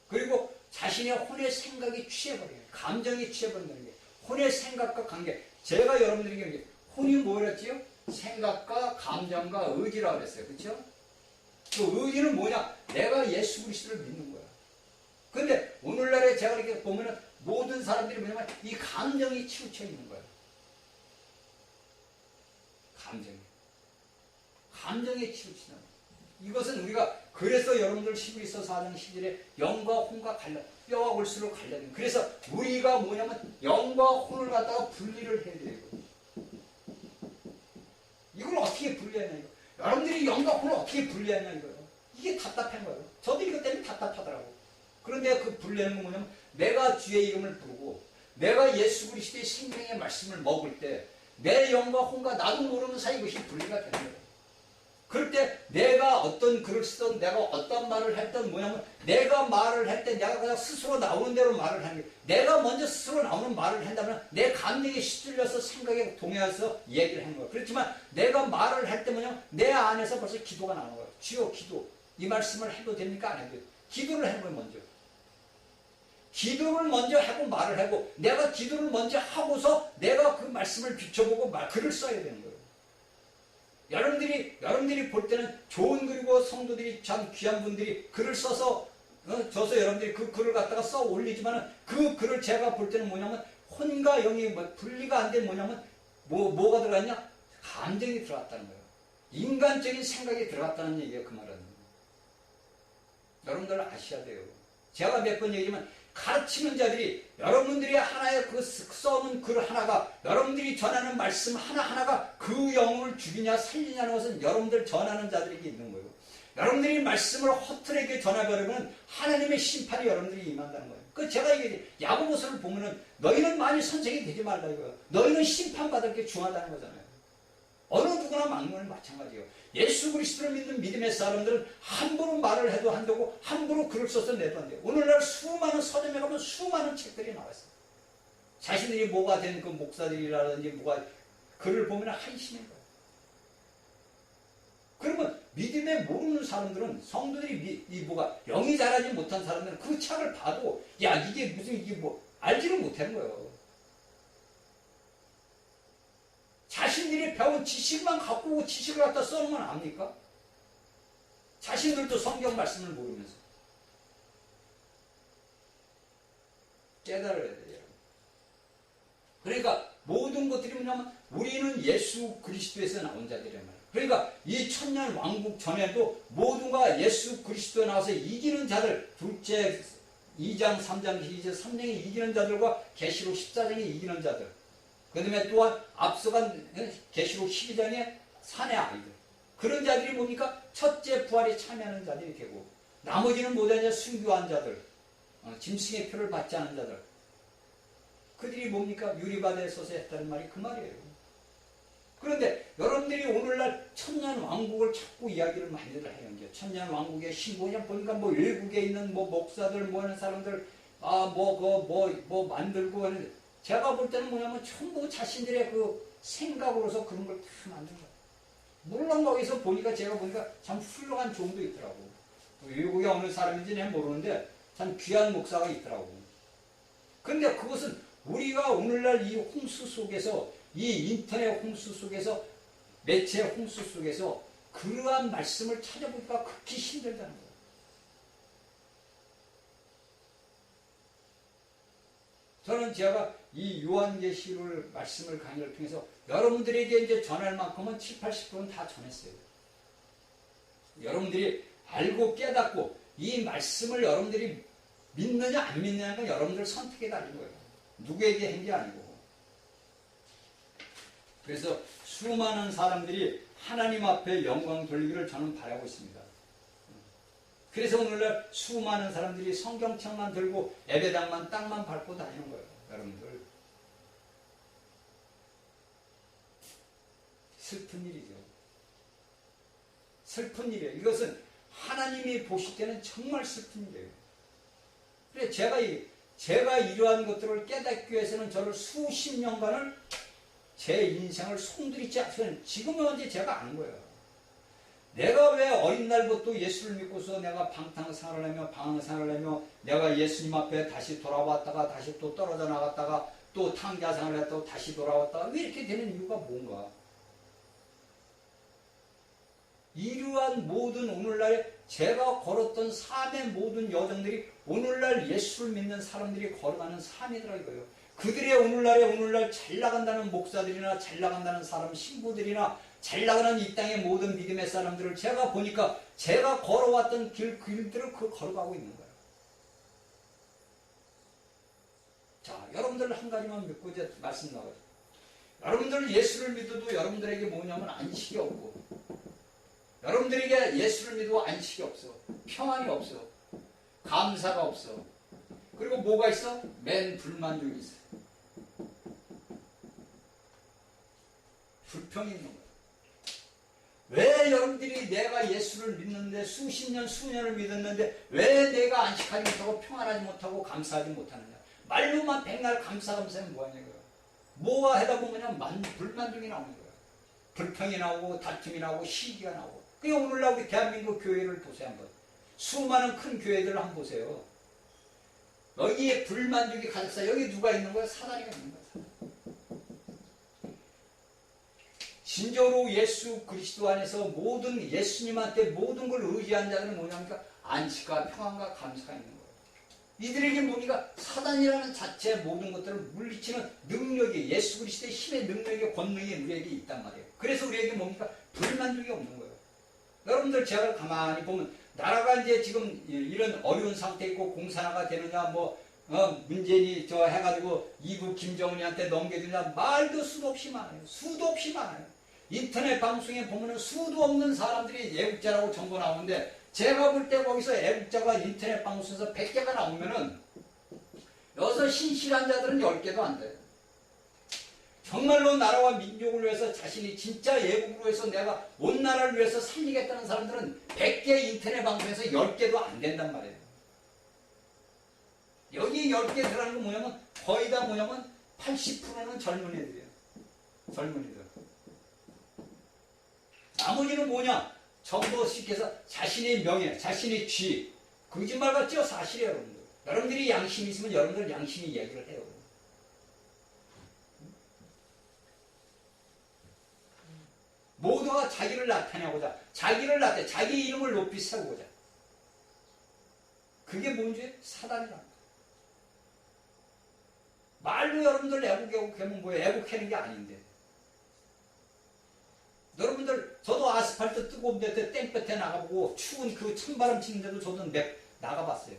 그리고 자신의 혼의 생각이 취해버려요. 감정이 취해버린다는 게 혼의 생각과 관계. 제가 여러분들에게 혼이 뭐랬지요? 생각과 감정과 의지라고 그랬어요. 그렇죠? 그 의지는 뭐냐? 내가 예수 그리스도를 믿는 거야. 근데 오늘날에 제가 이렇게 보면은 모든 사람들이 뭐냐면 이 감정이 치우쳐 있는 거예요. 감정에 치우치는 거예요. 이것은 우리가 그래서 여러분들 11서 4장 11절에 영과 혼과 관련, 뼈와 골수로 관련해요. 그래서 우리가 뭐냐면 영과 혼을 갖다가 분리를 해야 돼요. 이걸 어떻게 분리하냐 이거. 여러분들이 영과 혼을 어떻게 분리하냐 이거예요. 이게 답답한 거예요. 저도 이것 때문에 답답하더라고. 그런데 그 분리하는 건 뭐냐면 내가 주의 이름을 부르고 내가 예수 그리스도의 생명의 말씀을 먹을 때 내 영과 혼과 나도 모르는 사이 이것이 분리가 되는 거예요. 그럴 때 내가 어떤 글을 쓰든 내가 어떤 말을 했든 뭐냐면 내가 말을 할 때 내가 그냥 스스로 나오는 대로 말을 하는 게 내가 먼저 스스로 나오는 말을 한다면 내 감정에 휩쓸려서 생각에 동해서 얘기를 하는 거예요. 그렇지만 내가 말을 할 때 뭐냐면 내 안에서 벌써 기도가 나오는 거예요. 주여 기도. 이 말씀을 해도 됩니까? 안 해도 돼요. 기도를 하는 거예요. 먼저. 기도를 먼저 하고 말을 하고 내가 기도를 먼저 하고서 내가 그 말씀을 비춰보고 글을 써야 되는 거예요. 여러분들이 볼 때는 좋은 글이고 성도들이 참 귀한 분들이 글을 써서 여러분들이 그 글을 갖다가 써 올리지만은 그 글을 제가 볼 때는 뭐냐면 혼과 영이 분리가 안 된 뭐냐면 뭐가 들어갔냐? 감정이 들어갔다는 거예요. 인간적인 생각이 들어갔다는 얘기예요. 그 말은. 여러분들 아셔야 돼요. 제가 몇 번 얘기하지만 가르치는 자들이 여러분들이 하나의 그 써놓은 글 하나가 여러분들이 전하는 말씀 하나하나가 그 영을 죽이냐 살리냐는 것은 여러분들 전하는 자들에게 있는 거예요. 여러분들이 말씀을 허투루하게 전해버리면 하나님의 심판이 여러분들이 임한다는 거예요. 그 제가 얘기해 야고보서를 보면은 너희는 많이 선생이 되지 말라 이거예요. 너희는 심판받을 게 중하다는 거잖아요. 어느 누구나 막는 건 마찬가지예요. 예수 그리스도를 믿는 믿음의 사람들은 함부로 말을 해도 안 되고 함부로 글을 써서 내도 안 돼요. 오늘날 수많은 서점에 가면 수많은 책들이 나와 있어요. 자신들이 뭐가 된 그 목사들이라든지 뭐가 글을 보면 한심한 거예요. 그러면 믿음에 모르는 사람들은 성도들이 영이 자라지 못한 사람들은 그 책을 봐도 야 이게 무슨 이게 뭐 알지를 못하는 거예요. 자신들이 배운 지식만 갖고 지식을 갖다 써놓으면 압니까? 자신들도 성경 말씀을 모르면서 깨달아야 돼요. 그러니까 모든 것들이 뭐냐면 우리는 예수 그리스도에서 나온 자들이란 말이에요. 그러니까 이 천년 왕국 전에도 모두가 예수 그리스도에 나와서 이기는 자들, 둘째 2장, 3장, 3장에 이기는 자들과 계시록 14장에 이기는 자들, 그 다음에 또한 앞서간 계시록 12장에 산의 아이들, 그런 자들이 뭡니까? 첫째 부활에 참여하는 자들이 되고 나머지는 뭐냐면 순교한 자들, 짐승의 표를 받지 않은 자들, 그들이 뭡니까? 유리바다에 서서 했다는 말이 그 말이에요. 그런데 여러분들이 오늘날 천년 왕국을 자꾸 이야기를 많이들 해요. 이제 천년 왕국의 신보냐 보니까 뭐 외국에 있는 뭐 목사들 뭐 하는 사람들 뭐 만들고 하는, 제가 볼 때는 뭐냐면 전부 자신들의 그 생각으로서 그런 걸 다 만든 거예요. 물론 거기서 보니까 제가 보니까 참 훌륭한 종도 있더라고. 외국에 어느 사람인지 내가 모르는데 참 귀한 목사가 있더라고. 근데 그것은 우리가 오늘날 이 홍수 속에서, 이 인터넷 홍수 속에서, 매체 홍수 속에서 그러한 말씀을 찾아보기가 극히 힘들다는 거예요. 저는 제가 이 요한계시를 말씀을 강의를 통해서 여러분들에게 이제 전할 만큼은 7, 80%는 다 전했어요. 여러분들이 알고 깨닫고 이 말씀을 여러분들이 믿느냐 안 믿느냐는 여러분들 선택에 달린 거예요. 누구에게 한 게 아니고. 그래서 수많은 사람들이 하나님 앞에 영광 돌리기를 저는 바라고 있습니다. 그래서 오늘날 수많은 사람들이 성경책만 들고 예배당만 땅만 밟고 다니는 거예요. 여러분들. 슬픈 일이죠. 슬픈 일이에요. 이것은 하나님이 보실 때는 정말 슬픈 일이에요. 그래 제가 이러한 것들을 깨닫기 위해서는 저를 수십 년간을 제 인생을 송두리째 앞서는 지금은 언제 제가 아는 거예요. 내가 왜 어린 날부터 예수를 믿고서 내가 방탕생활을 하며 방황생활을 하며 내가 예수님 앞에 다시 돌아왔다가 다시 또 떨어져 나갔다가 또 탕자생활을 했다가 다시 돌아왔다가 왜 이렇게 되는 이유가 뭔가? 이러한 모든 오늘날 제가 걸었던 삶의 모든 여정들이 오늘날 예수를 믿는 사람들이 걸어가는 삶이더라 이거예요. 그들의 오늘날 잘 나간다는 목사들이나 잘 나간다는 사람 신부들이나 잘 나가는 이 땅의 모든 믿음의 사람들을 제가 보니까 제가 걸어왔던 길들을 걸어가고 있는 거예요. 자, 여러분들 한 가지만 믿고 이제 말씀 나가죠. 여러분들 예수를 믿어도 여러분들에게 뭐냐면 안식이 없고 여러분들에게 예수를 믿어도 안식이 없어. 평안이 없어. 감사가 없어. 그리고 뭐가 있어? 맨 불만족이 있어. 불평이 있는 거야. 왜 여러분들이 내가 예수를 믿는데 수십 년, 수년을 믿었는데 왜 내가 안식하지 못하고 평안하지 못하고 감사하지 못하느냐. 말로만 백날 감사하면 뭐하냐고요. 뭐가 하다 보면 불만족이 나오는 거야. 불평이 나오고 다툼이 나오고 시기가 나오고. 그 오늘날 우리 대한민국 교회를 보세요 한번. 수많은 큰 교회들을 한번 보세요. 여기에 불만족이 가득 여기 누가 있는 거야? 사단이가 있는 거야. 사단. 진정으로 예수 그리스도 안에서 모든 예수님한테 모든 걸 의지한 자들은 뭐냐니까 안식과 평안과 감사가 있는 거예요. 이들에게 뭡니까? 사단이라는 자체 모든 것들을 물리치는 능력이 예수 그리스도의 힘의 능력의 권능이 우리에게 있단 말이에요. 그래서 우리에게 뭡니까? 불만족이 없는 거예요. 여러분들 제가 가만히 보면 나라가 이제 지금 이런 어려운 상태에 있고 공산화가 되느냐 문재인이 해가지고 이북 김정은이한테 넘겨주냐 말도 수도 없이 많아요. 수도 없이 많아요. 인터넷 방송에 보면은 수도 없는 사람들이 애국자라고 정보 나오는데 제가 볼 때 거기서 애국자가 인터넷 방송에서 100개가 나오면은 여기서 신실한 자들은 10개도 안 돼요. 정말로 나라와 민족을 위해서 자신이 진짜 애국으로 해서 내가 온 나라를 위해서 살리겠다는 사람들은 100개 인터넷 방송에서 10개도 안 된단 말이에요. 여기 10개 들어가는 건 뭐냐면 거의 다 뭐냐면 80%는 젊은이들이에요. 젊은이들. 나머지는 뭐냐? 전부 시켜서 자신의 명예, 자신의 쥐. 거짓말 같죠? 사실이에요, 여러분들. 여러분들이 양심이 있으면 여러분들 양심이 이야기를 해요. 모두가 자기를 나타내고자, 자기 이름을 높이 세우고자. 그게 뭔지? 사단이랍니다. 말로 여러분들 애국하면 뭐예요? 애국하는 게 아닌데. 여러분들, 저도 아스팔트 뜨거운 데 땡볕에 나가보고 추운 그 찬바람 치는데도 저도 나가봤어요.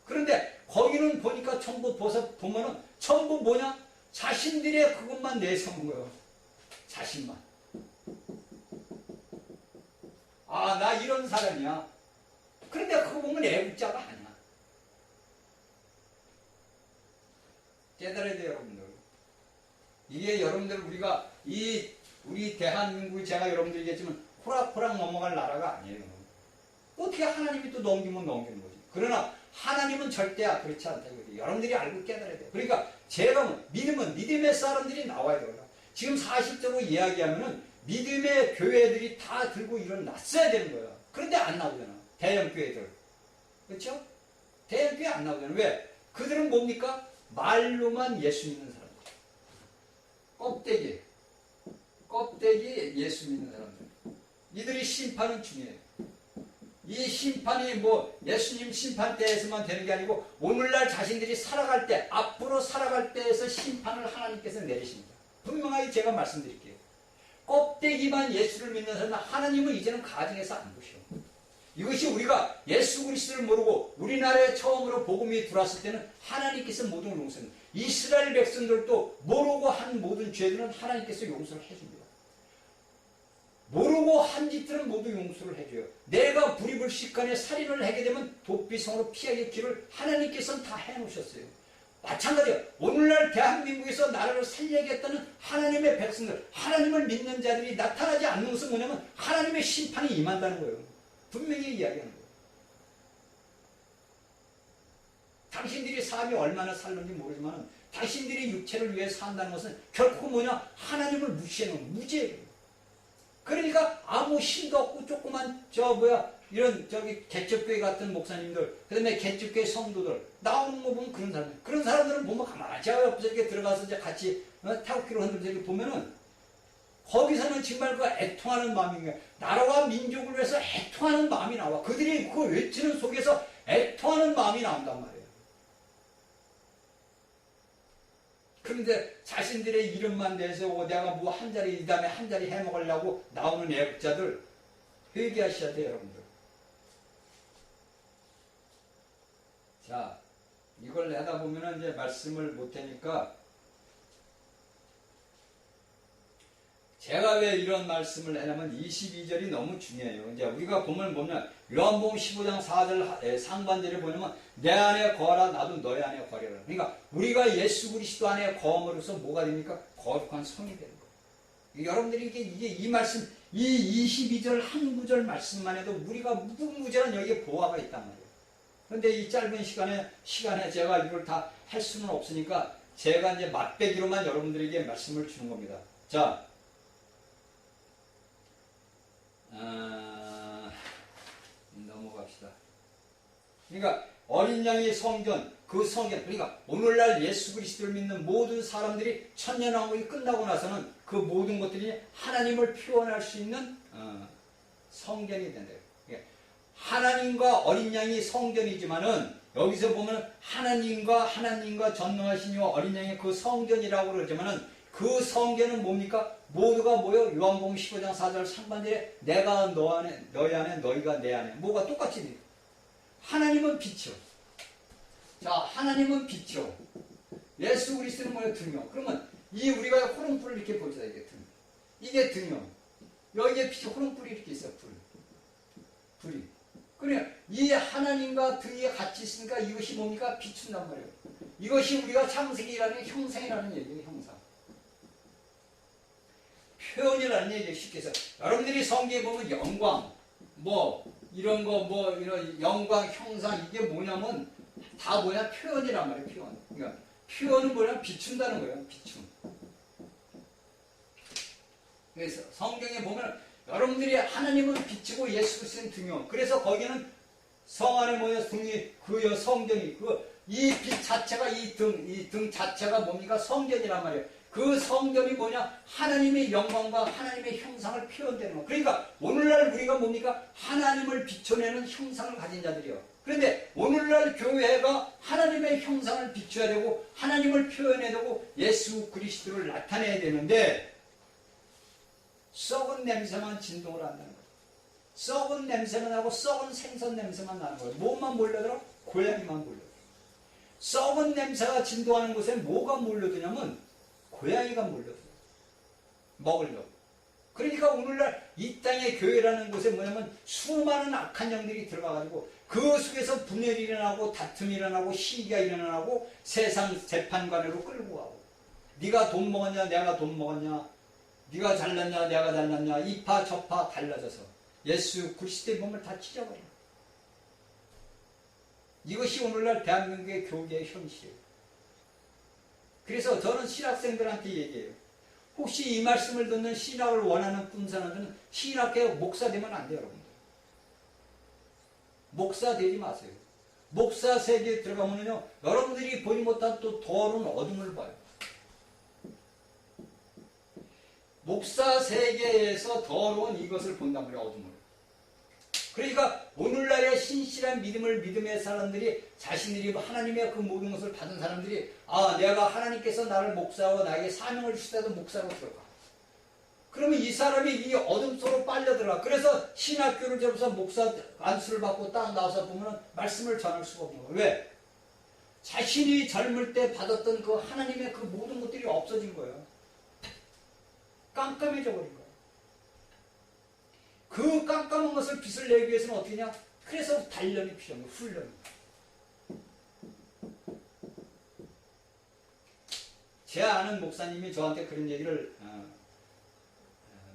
그런데 거기는 보니까 전부 보면은 전부 뭐냐? 자신들의 그것만 내세우는 거예요. 자신만. 아, 나 이런 사람이야. 그런데 그거 보면 애국자가 아니야. 깨달아야 돼요, 여러분들. 이게 여러분들 우리가 우리 대한민국이 제가 여러분들 얘기했지만 호락호락 넘어갈 나라가 아니에요. 어떻게 하나님이 또 넘기면 넘기는 거지. 그러나 하나님은 절대 그렇지 않다. 여러분들이 알고 깨달아야 돼요. 그러니까 제가 믿음의 사람들이 나와야 돼요. 지금 사실적으로 이야기하면은 믿음의 교회들이 다 들고 일어났어야 되는 거예요. 그런데 안 나오잖아. 대형 교회들. 그렇죠? 대형 교회 안 나오잖아. 왜? 그들은 뭡니까? 말로만 예수 믿는 사람들. 껍데기 예수 믿는 사람들. 이들이 심판은 중요해요. 이 심판이 뭐 예수님 심판 때에서만 되는 게 아니고 오늘날 자신들이 살아갈 때, 앞으로 살아갈 때에서 심판을 하나님께서 내리십니다. 분명하게 제가 말씀드릴게요. 껍데기만 예수를 믿는 사람은 하나님은 이제는 가정에서 안 보셔. 이것이 우리가 예수 그리스도를 모르고 우리나라에 처음으로 복음이 들어왔을 때는 하나님께서 모든 용서합니다. 이스라엘 백성들도 모르고 한 모든 죄들은 하나님께서 용서를 해줍니다. 모르고 한 짓들은 모두 용서를 해줘요. 내가 불의불식간에 살인을 하게 되면 도피성으로 피하기 길을 하나님께서는 다 해놓으셨어요. 마찬가지예요. 오늘날 대한민국에서 나라를 살려야겠다는 하나님의 백성들, 하나님을 믿는 자들이 나타나지 않는 것은 뭐냐면 하나님의 심판이 임한다는 거예요. 분명히 이야기하는 거예요. 당신들이 삶이 얼마나 살는지 모르지만 당신들이 육체를 위해 산다는 것은 결코 뭐냐? 하나님을 무시하는 무죄예요. 그러니까 아무 힘도 없고 조그만 이런 개척교회 같은 목사님들, 그 다음에 개척교회 성도들 나오는 거 보면 그런 사람들은 보면 가만히 제가 옆에서 이렇게 들어가서 이제 같이 타국기로 흔들면서 이렇게 보면은 거기서는 정말 그 애통하는 마음인 거야. 나라와 민족을 위해서 애통하는 마음이 나와. 그들이 그 외치는 속에서 애통하는 마음이 나온단 말이에요. 그런데 자신들의 이름만 내세우고 내가 뭐 한 자리 이 다음에 한 자리 해먹으려고 나오는 애국자들 회개하셔야 돼요, 여러분들. 자, 이걸 하다 보면은 이제 말씀을 못하니까 제가 왜 이런 말씀을 하냐면 22절이 너무 중요해요. 이제 우리가 보면 요한복음 15장 4절 상반절에 보면 내 안에 거하라 나도 너희 안에 거하리라. 그러니까 우리가 예수 그리스도 안에 거함으로써 뭐가 됩니까? 거룩한 성이 되는 거예요. 여러분들이 이게 이 말씀, 이 22절 한 구절 말씀만 해도 우리가 무궁무진한 여기에 보화가 있단 말이에요. 그런데 이 짧은 시간에 제가 이걸 다 할 수는 없으니까 제가 이제 맛배기로만 여러분들에게 말씀을 주는 겁니다. 자, 넘어갑시다. 그러니까 어린 양의 성전, 그 성전, 그러니까 오늘날 예수 그리스도를 믿는 모든 사람들이 천년왕국이 끝나고 나서는 그 모든 것들이 하나님을 표현할 수 있는 성전이 된대요. 하나님과 어린 양이 성전이지만은 여기서 보면 하나님과 전능하신 이와 어린 양의 그 성전이라고 그러지만은 그 성전은 뭡니까? 모두가 뭐요? 요한복음 15장 4절 상반절에 내가 너희 안에 너희가 내 안에 뭐가 똑같이 돼요. 하나님은 빛이요. 자, 하나님은 빛이요. 예수 그리스도는 뭐예요? 등이요. 그러면 이 우리가 호롱불을 이렇게 보자. 이게 등. 이게 등이요. 여기에 빛이 호롱불이 이렇게 있어요. 불이. 그래, 이 하나님과 등이 같이 있으니까 이것이 뭡니까? 비춘단 말이에요. 이것이 우리가 창세기라는 형상이라는 얘기예요. 형상. 표현이라는 얘기예요. 쉽게 해서 여러분들이 성경에 보면 영광 이런 영광 형상 이게 뭐냐면 다 뭐냐? 표현이란 말이에요. 표현. 그러니까 표현은 뭐냐? 비춘다는 거예요. 비춤. 그래서 성경에 보면 여러분들이 하나님은 빛이고 예수 그리스도는 등이요. 그래서 거기는 성 안에 뭐냐? 등이 그요 성전이 이 빛 자체가 이 등 자체가 뭡니까? 성전이란 말이에요. 그 성전이 뭐냐? 하나님의 영광과 하나님의 형상을 표현되는 거. 그러니까 오늘날 우리가 뭡니까? 하나님을 비춰내는 형상을 가진 자들이요. 그런데 오늘날 교회가 하나님의 형상을 비춰야 되고 하나님을 표현해야 되고 예수 그리스도를 나타내야 되는데 썩은 냄새만 진동을 한다는 거예요. 썩은 냄새만 나고 썩은 생선 냄새만 나는 거예요. 뭐만 몰려들어? 고양이만 몰려들어. 썩은 냄새가 진동하는 곳에 뭐가 몰려드냐면 고양이가 몰려들어. 먹으려고. 그러니까 오늘날 이 땅의 교회라는 곳에 뭐냐면 수많은 악한 영들이 들어가가지고 그 속에서 분열이 일어나고 다툼이 일어나고 시기가 일어나고 세상 재판관으로 끌고 가고 네가 돈 먹었냐 내가 돈 먹었냐 네가 잘났냐 내가 잘났냐 이파 저파 갈라져서 예수 그리스도의 몸을 다 찢어버려. 이것이 오늘날 대한민국의 교계의 현실이에요. 그래서 저는 신학생들한테 얘기해요. 혹시 이 말씀을 듣는 신학을 원하는 분사람들은 신학계 목사 되면 안 돼요, 여러분들. 목사 되지 마세요. 목사 세계에 들어가면요, 여러분들이 보지 못한 또 더러운 어둠을 봐요. 목사 세계에서 더러운 이것을 본단 말이에요, 어둠을. 그러니까 오늘날의 신실한 믿음을 믿음의 사람들이 자신들이 하나님의 그 모든 것을 받은 사람들이 내가 하나님께서 나를 목사하고 나에게 사명을 주시다도 목사로 들어가. 그러면 이 사람이 이 어둠 속으로 빨려들어가. 그래서 신학교를 접어서 목사 안수를 받고 딱 나와서 보면 말씀을 전할 수가 없는 거예요. 왜? 자신이 젊을 때 받았던 그 하나님의 그 모든 것들이 없어진 거예요. 깜깜해져 버린 거예요. 그 깜깜한 것을 빛을 내기 위해서는 어떻게 하냐? 그래서 단련이 필요한 거예요. 훈련이. 제 아는 목사님이 저한테 그런 얘기를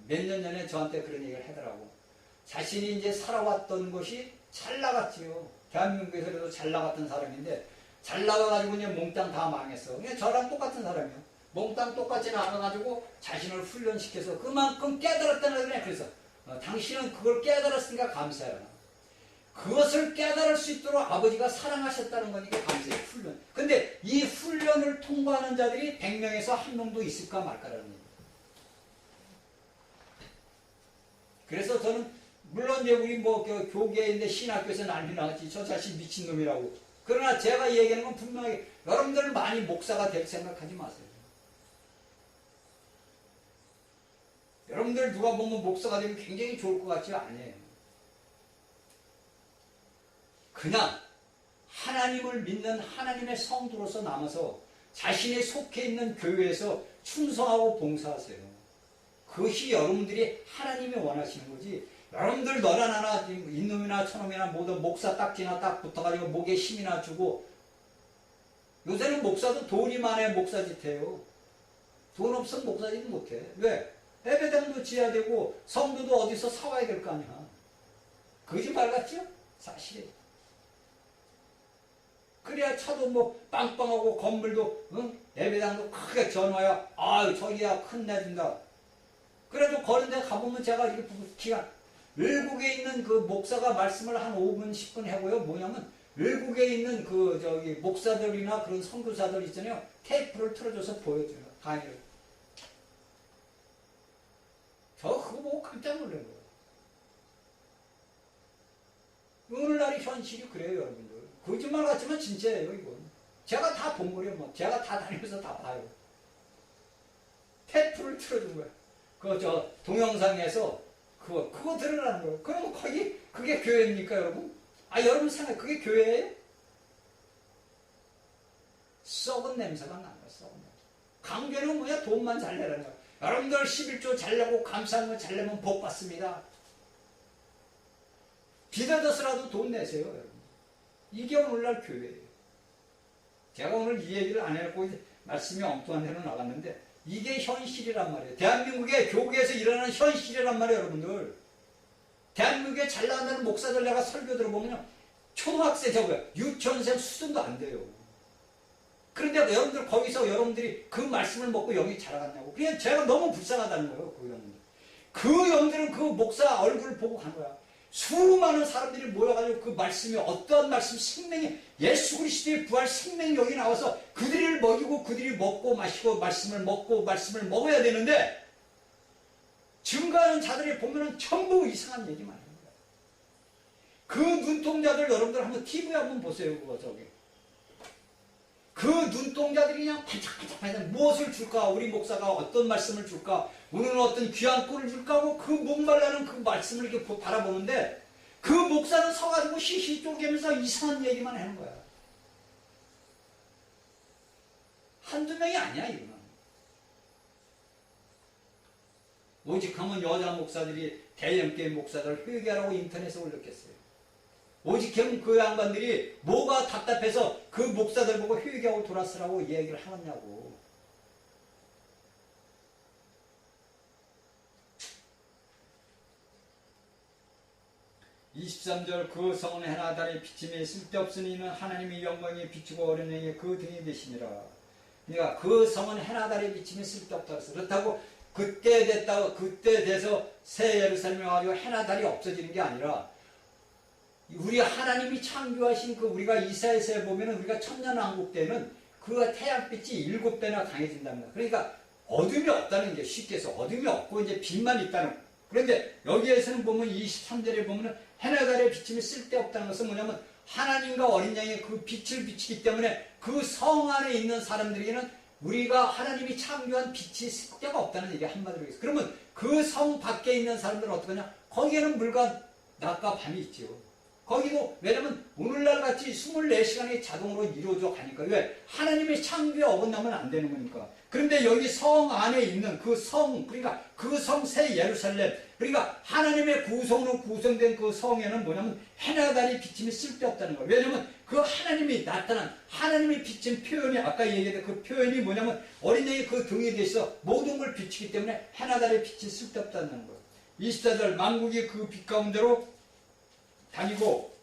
몇 년 전에 저한테 그런 얘기를 하더라고. 자신이 이제 살아왔던 것이 잘 나갔지요. 대한민국에서 그래도 잘 나갔던 사람인데 잘 나가가지고 그냥 몽땅 다 망했어. 그냥 저랑 똑같은 사람이에요. 몽땅 똑같지는 않아가지고 자신을 훈련시켜서 그만큼 깨달았다는 거냐. 그래서 당신은 그걸 깨달았으니까 감사해라. 그것을 깨달을 수 있도록 아버지가 사랑하셨다는 거니까 감사해요. 훈련. 근데 이 훈련을 통과하는 자들이 100명에서 1명도 있을까 말까라는 얘기예요. 그래서 저는 물론 이제 우리 교계인데 신학교에서 난리 나갔지. 저 자신 미친놈이라고. 그러나 제가 얘기하는 건 분명히 여러분들 많이 목사가 될 생각하지 마세요. 여러분들 누가 보면 목사가 되면 굉장히 좋을 것 같지 않아요. 그냥 하나님을 믿는 하나님의 성도로서 남아서 자신이 속해 있는 교회에서 충성하고 봉사하세요. 그것이 여러분들이 하나님이 원하시는 거지. 여러분들 너나 나나 인놈이나 천놈이나 모두 목사 딱지나 딱 붙어가지고 목에 힘이나 주고. 요새는 목사도 돈이 많아야 목사짓해요. 돈 없으면 목사짓 못해. 왜? 예배당도 지어야 되고 성도도 어디서 사와야 될 거 아니야. 거짓말 같죠? 사실이에요. 그래야 차도 뭐 빵빵하고 건물도 예배당도 크게 전화야. 저기야 큰 내준다. 그래도 그런 데 가보면 제가 이렇게 기간 외국에 있는 그 목사가 말씀을 한 5분 10분 해고요. 뭐냐면 외국에 있는 그 목사들이나 그런 선교사들 있잖아요. 테이프를 틀어줘서 보여줘요. 강의를. 저 그거 보고 깜짝 놀란 거예요. 오늘날의 현실이 그래요, 여러분들. 거짓말 같지만 진짜예요, 이건. 제가 다 본 거예요, 뭐. 제가 다 다니면서 다 봐요. 테이프를 틀어준 거예요. 동영상에서 그거 들으라는 거예요. 그러면 그게 교회입니까, 여러분? 여러분 생각해, 그게 교회예요? 썩은 냄새가 나요, 썩은 냄새. 강교는 뭐야? 돈만 잘 내라는 거예요. 여러분들 11조 잘 내고 감사한 거 잘 내면 복 받습니다. 비대더스라도 돈 내세요, 여러분. 이게 오늘날 교회예요. 제가 오늘 이 얘기를 안 해놓고 말씀이 엉뚱한 데로 나갔는데 이게 현실이란 말이에요. 대한민국의 교계에서 일어나는 현실이란 말이에요, 여러분들. 대한민국에 잘 나간다는 목사들 내가 설교 들어보면요. 초등학생 유치원생 수준도 안 돼요. 그런데 여러분들 거기서 여러분들이 그 말씀을 먹고 영이 자라갔냐고. 그냥 제가 너무 불쌍하다는 거예요, 그 영들. 그 영들은 그 목사 얼굴을 보고 간 거야. 수많은 사람들이 모여가지고 그 말씀이 어떠한 말씀, 생명이 예수 그리스도의 부활 생명력이 나와서 그들을 먹이고 그들이 먹고 마시고 말씀을 먹고 말씀을 먹어야 되는데 증거하는 자들이 보면은 전부 이상한 얘기만 하는 거야. 그 눈동자들 여러분들 한번 TV에 한번 보세요. 그 눈동자들이 그냥 반짝반짝 무엇을 줄까? 우리 목사가 어떤 말씀을 줄까? 오늘은 어떤 귀한 꼴을 줄까? 하고 그 목말라는 그 말씀을 이렇게 바라보는데 그 목사는 서가지고 시시 쪼개면서 이상한 얘기만 하는 거야. 한두 명이 아니야, 이거는. 오직 하면 여자 목사들이 대형교회 목사들 회개하라고 인터넷에 올렸겠어요. 오직 그 양반들이 뭐가 답답해서 그 목사들 보고 회개하고 돌아서라고 이야기를 하느냐고. (23절) 그 성은 해나 달의 비침이 쓸데없으니 이는 하나님의 영광이 비추고 어린애의 그 등에 계시니라. 그러니까 그 성은 해나 달의 비침이 쓸데없다 그랬어. 그렇다고 그때 됐다고 그때 돼서 새 예루살렘에 와가지고 해나 달이 없어지는 게 아니라 우리 하나님이 창조하신 그 우리가 이사야서에 보면은 우리가 천년왕국 때는 그 태양빛이 7배나 강해진답니다. 그러니까 어둠이 없다는 게 쉽게 해서 어둠이 없고 이제 빛만 있다는 그런데 여기에서는 보면 23절에 보면 해나 달의 비침이 쓸데없다는 것은 뭐냐면 하나님과 어린 양의 그 빛을 비치기 때문에 그 성 안에 있는 사람들에게는 우리가 하나님이 창조한 빛이 쓸데가 없다는 얘기 한마디로 해서 그러면 그 성 밖에 있는 사람들은 어떡하냐? 거기에는 물과 낮과 밤이 있지요. 거기도 왜냐면 오늘날 같이 24시간이 자동으로 이루어져 가니까 왜? 하나님의 창조에 어긋나면 안 되는 거니까. 그런데 여기 성 안에 있는 그 성, 그러니까 그 성 새 예루살렘, 그러니까 하나님의 구성으로 구성된 그 성에는 뭐냐면 해나 달이 비침이 쓸데없다는 거예요. 왜냐면 그 하나님이 나타난 하나님이 비친 표현이 아까 얘기했던 그 표현이 뭐냐면 어린 양이 그 등에 대해서 모든 걸 비치기 때문에 해나 달의 빛이 쓸데없다는 거예요. 24절 만국이 그 빛 가운데로 다니고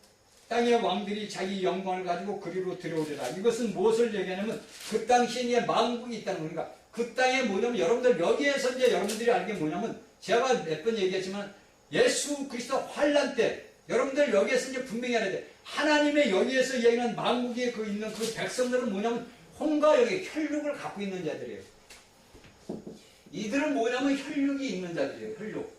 땅의 왕들이 자기 영광을 가지고 그리로 들어오리라. 이것은 무엇을 얘기하냐면 그 당시에 만국이 있다는 거니까 그 땅에 뭐냐면 여러분들 여기에서 이제 여러분들이 알게 뭐냐면 제가 몇 번 얘기했지만 예수 그리스도 환란 때 여러분들 여기에서 이제 분명히 알아야 돼. 하나님의 여기에서 얘기하는 만국에 그 있는 그 백성들은 뭐냐면 혼과 영의 혈육을 갖고 있는 자들이에요. 이들은 뭐냐면 혈육이 있는 자들이에요. 혈육.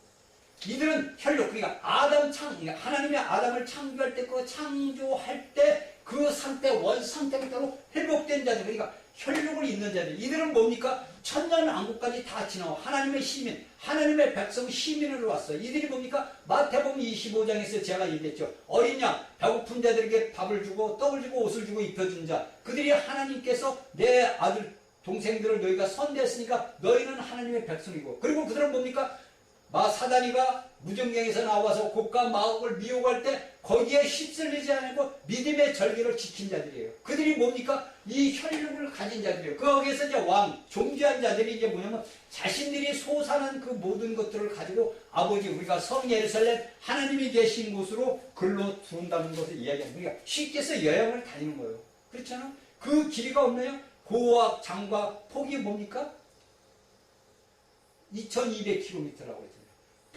이들은 혈육, 그러니까 그러니까 하나님의 아담을 창조할 때, 그 창조할 때, 그 상태, 원 상태가 따로 회복된 자들, 그러니까 혈육을 있는 자들. 이들은 뭡니까? 천년왕국까지 다 지나와. 하나님의 시민, 하나님의 백성 시민으로 왔어요. 이들이 뭡니까? 마태복음 25장에서 제가 얘기했죠. 어린 양, 배고픈 자들에게 밥을 주고, 떡을 주고, 옷을 주고, 입혀준 자. 그들이 하나님께서 내 아들, 동생들을 너희가 선대했으니까 너희는 하나님의 백성이고. 그리고 그들은 뭡니까? 사다니가 무정경에서 나와서 곡과 마곡을 미혹할 때 거기에 휩쓸리지 않고 믿음의 절기를 지킨 자들이에요. 그들이 뭡니까? 이 혈육을 가진 자들이에요. 거기에서 이제 왕, 존귀한 자들이 이제 뭐냐면 자신들이 소산한 그 모든 것들을 가지고 아버지 우리가 성 예루살렘 하나님이 계신 곳으로 글로 들어온다는 것을 이야기합니다. 그러니까 쉽게 해서 여행을 다니는 거예요. 그렇잖아? 그 길이가 없나요? 고와 장과 폭이 뭡니까? 2200km라고 했잖아요.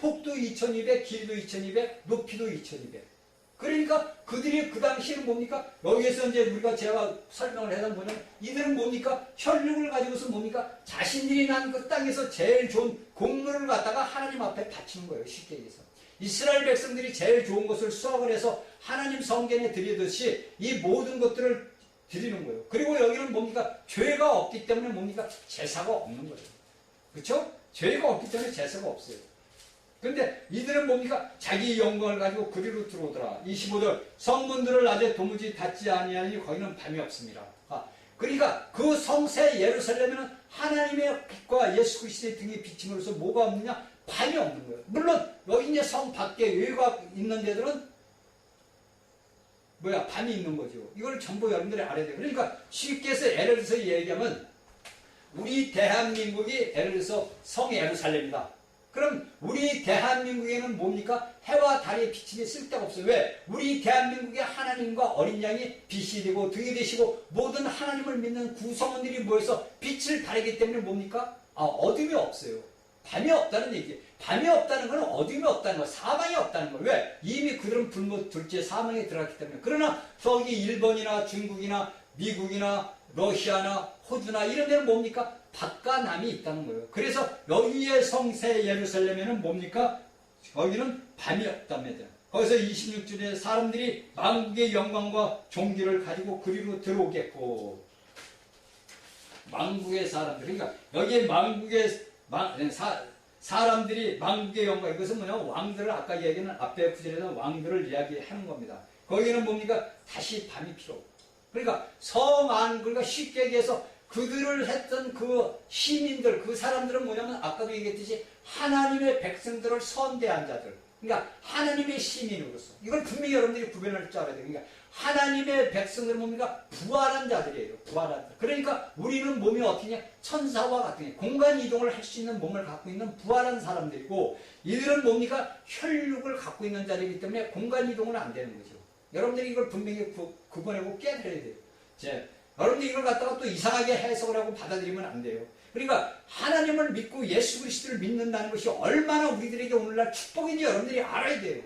폭도 2200, 길이도 2200, 높이도 2200. 그러니까 그들이 그 당시에는 뭡니까? 여기에서 이제 우리가 제가 설명을 해서 뭐냐면 이들은 뭡니까? 혈육을 가지고서 뭡니까? 자신들이 난 그 땅에서 제일 좋은 곡물을 갖다가 하나님 앞에 바치는 거예요. 쉽게 얘기해서. 이스라엘 백성들이 제일 좋은 것을 수확을 해서 하나님 성전에 드리듯이 이 모든 것들을 드리는 거예요. 그리고 여기는 뭡니까? 죄가 없기 때문에 뭡니까? 제사가 없는 거예요. 그렇죠? 죄가 없기 때문에 제사가 없어요. 근데 이들은 뭡니까? 자기 영광을 가지고 그리로 들어오더라. 25절 성문들을 낮에 도무지 닫지 아니하니 거기는 밤이 없습니다. 그러니까 그 성새 예루살렘에는 하나님의 빛과 예수 그리스도의 등의 비침으로써 뭐가 없느냐? 밤이 없는 거예요. 물론 여기 이제 성 밖에 외곽 있는 데들은 밤이 있는 거죠. 이걸 전부 여러분들이 알아야 돼요. 그러니까 쉽게 해서 예를 들어서 얘기하면 우리 대한민국이 예를 들어서 성 예루살렘이다. 그럼 우리 대한민국에는 뭡니까? 해와 달의 비침이 쓸데가 없어요. 왜? 우리 대한민국의 하나님과 어린 양이 빛이 되고 등이 되시고 모든 하나님을 믿는 구성원들이 모여서 빛을 발하기 때문에 뭡니까? 어둠이 없어요. 밤이 없다는 얘기예요. 밤이 없다는 건 어둠이 없다는 거예요. 사망이 없다는 거예요. 왜? 이미 그들은 불못 둘째 사망에 들어갔기 때문에. 그러나 저기 일본이나 중국이나 미국이나 러시아나 호주나 이런 데는 뭡니까? 밖과 남이 있다는 거예요. 그래서 여기의 성새 예루살렘에는 뭡니까? 여기는 밤이 없답니다. 거기서 26절에 사람들이 만국의 영광과 존귀를 가지고 그리로 들어오겠고 만국의 사람들 그러니까 여기에 만국의 사람들이 만국의 영광 이것은 뭐냐면 왕들을 아까 얘기는 앞에 구절에서 왕들을 이야기하는 겁니다. 거기는 뭡니까? 다시 밤이 필요 없고 그러니까 성 안 그러니까 쉽게 얘기해서 그들을 했던 그 시민들, 그 사람들은 뭐냐면 아까도 얘기했듯이 하나님의 백성들을 선대한 자들. 그러니까 하나님의 시민으로서. 이걸 분명히 여러분들이 구별할 줄 알아야 돼요. 그러니까 하나님의 백성들은 뭡니까? 부활한 자들이에요. 부활한 자. 그러니까 우리는 몸이 어떻게 천사와 같은 공간 이동을 할 수 있는 몸을 갖고 있는 부활한 사람들이고 이들은 뭡니까? 혈육을 갖고 있는 자들이기 때문에 공간 이동은 안 되는 거죠. 여러분들이 이걸 분명히 구분하고 깨달아야 돼요. 여러분들이 이걸 갖다가 또 이상하게 해석을 하고 받아들이면 안 돼요. 그러니까 하나님을 믿고 예수 그리스도를 믿는다는 것이 얼마나 우리들에게 오늘날 축복인지 여러분들이 알아야 돼요.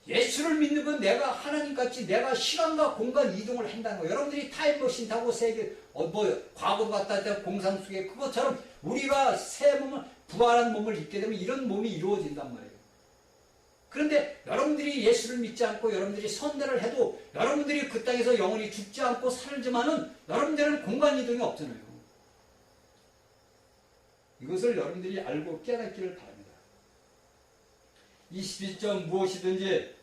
예수를 믿는 건 내가 하나님같이 내가 시간과 공간 이동을 한다는 거예요. 여러분들이 타임머신 타고 세계 과거도 갔다 왔다 공상 속에 그것처럼 우리가 새 몸은 부활한 몸을 입게 되면 이런 몸이 이루어진단 말이에요. 그런데 여러분들이 예수를 믿지 않고 여러분들이 선대를 해도 여러분들이 그 땅에서 영원히 죽지 않고 살지만은 여러분들은 공간 이동이 없잖아요. 이것을 여러분들이 알고 깨닫기를 바랍니다. 21점 무엇이든지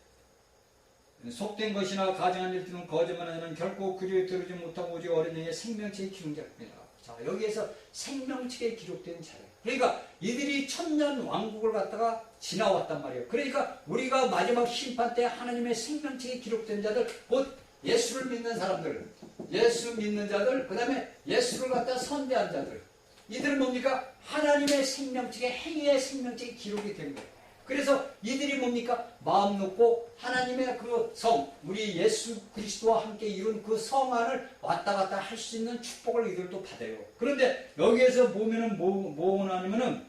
속된 것이나 가증한 일 또는 거짓말하는 자는 결코 그리에 들어오지 못하고 오직 어린 양의 생명책에 기록된 자입니다. 자, 여기에서 생명책에 기록된 자예요. 그러니까 이들이 천년 왕국을 갖다가 지나왔단 말이에요. 그러니까 우리가 마지막 심판 때 하나님의 생명책에 기록된 자들, 곧 예수를 믿는 사람들, 예수 믿는 자들, 그 다음에 예수를 갖다 선대한 자들, 이들은 뭡니까? 하나님의 생명책에, 행위의 생명책에 기록이 된 거예요. 그래서 이들이 뭡니까? 마음 놓고 하나님의 그 성, 우리 예수 그리스도와 함께 이룬 그 성 안을 왔다 갔다 할 수 있는 축복을 이들도 받아요. 그런데 여기에서 보면은 뭐 하냐면은,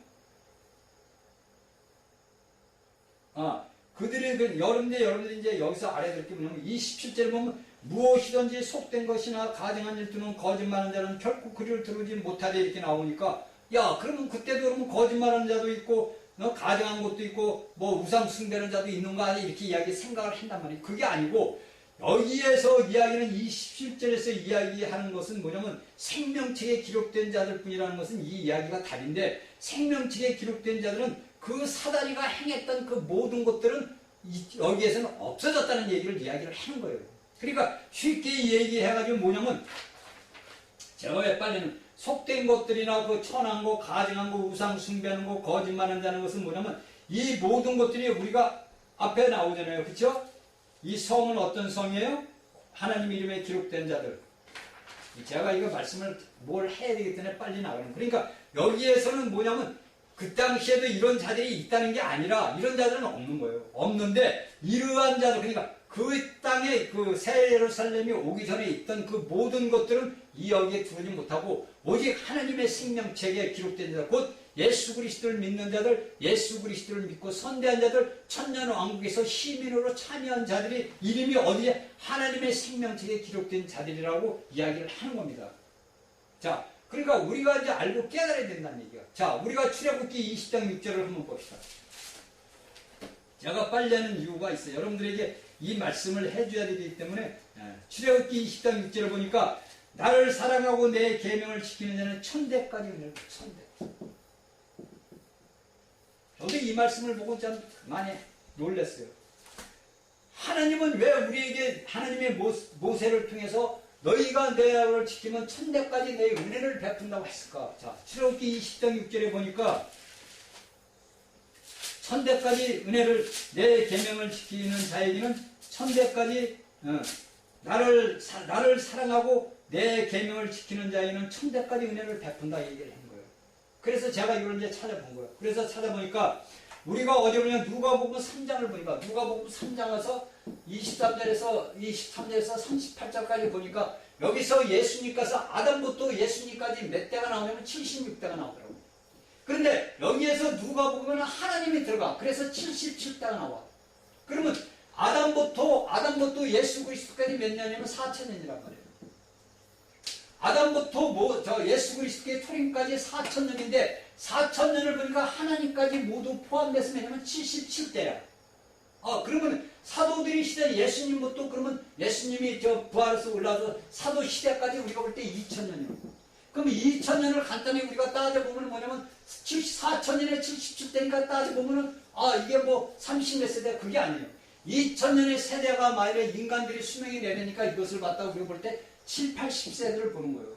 그들이, 여러분들이 이제 여기서 알아들게 보면 27절에 보면 무엇이든지 속된 것이나 가증한 일 또는 거짓말하는 자는 결코 그리를 들어오지 못하되 이렇게 나오니까, 야, 그러면 그때도 그러면 거짓말하는 자도 있고, 가증한 것도 있고, 뭐 우상 숭배하는 자도 있는 거 아니야? 이렇게 이야기 생각을 한단 말이에요. 그게 아니고, 여기에서 이야기는 27절에서 이야기하는 것은 뭐냐면 생명책에 기록된 자들 뿐이라는 것은 이 이야기가 답인데, 생명책에 기록된 자들은 그 사다리가 행했던 그 모든 것들은 여기에서는 없어졌다는 얘기를 이야기를 하는 거예요. 그러니까 쉽게 얘기해가지고 뭐냐면, 제가 왜 빨리는 속된 것들이나 그 천한 거, 가증한 거, 우상 숭배하는 거, 거짓말하는 자는 것은 뭐냐면 이 모든 것들이 우리가 앞에 나오잖아요. 그렇죠? 이 성은 어떤 성이에요? 하나님 이름에 기록된 자들. 제가 이거 말씀을 뭘 해야 되기 때문에 빨리 나가는. 그러니까 여기에서는 뭐냐면 그 당시에도 이런 자들이 있다는 게 아니라 이런 자들은 없는 거예요. 없는데 이러한 자들, 그러니까 그 땅에 그 새 예루살렘이 오기 전에 있던 그 모든 것들은 이 여기에 들어오지 못하고 오직 하나님의 생명책에 기록된 자들, 곧 예수 그리스도를 믿는 자들, 예수 그리스도를 믿고 선대한 자들, 천년 왕국에서 시민으로 참여한 자들이 이름이 어디에 하나님의 생명책에 기록된 자들이라고 이야기를 하는 겁니다. 자, 그러니까 우리가 이제 알고 깨달아야 된다는 얘기야. 자, 우리가 출애굽기 20장 6절을 한번 봅시다. 제가 빨리 하는 이유가 있어요. 여러분들에게 이 말씀을 해줘야 되기 때문에 출애굽기 20장 6절을 보니까 나를 사랑하고 내 계명을 지키는 자는 천대까지 은혜를 천대. 저도 이 말씀을 보고 참 많이 놀랐어요. 하나님은 왜 우리에게 하나님의 모세를 통해서 너희가 내 약을 지키면 천대까지 내 은혜를 베푼다고 했을까? 자, 출애굽기 20장 6절에 보니까 천대까지 은혜를, 내 계명을 지키는 자에게는 천대까지 나를 사랑하고 내 계명을 지키는 자에게는 천대까지 은혜를 베푼다 얘기를 한 거예요. 그래서 제가 이걸 이제 찾아본 거예요. 그래서 찾아보니까 우리가 어디 보면 누가복음 3장을 보니까 누가복음 3장 와서 23절에서 38절까지 보니까 여기서 예수님께서 아담부터 예수님까지 몇 대가 나오냐면 76대가 나오더라고요. 그런데 여기에서 누가복음은 하나님이 들어가. 그래서 77대가 나와. 그러면 아담부터 예수 그리스도까지 몇 년이면 4,000년이란 말이에요. 아담부터 예수 그리스도의 초림까지 4,000년인데 4,000년을 보니까 하나님까지 모두 포함돼서 몇냐면 77대야. 그러면 사도들이 시대 예수님부터 그러면 예수님이 부활해서 올라와서 사도 시대까지 우리가 볼 때 2,000년이에요. 그럼 2,000년을 간단히 우리가 따져보면 뭐냐면 4,000년에 77대니까 따져보면은 이게 뭐 30몇 세대 그게 아니에요. 2,000년의 세대가 만약에 인간들이 수명이 내려니까 이것을 갖다가 우리가 볼 때 7, 80세대를 보는 거예요.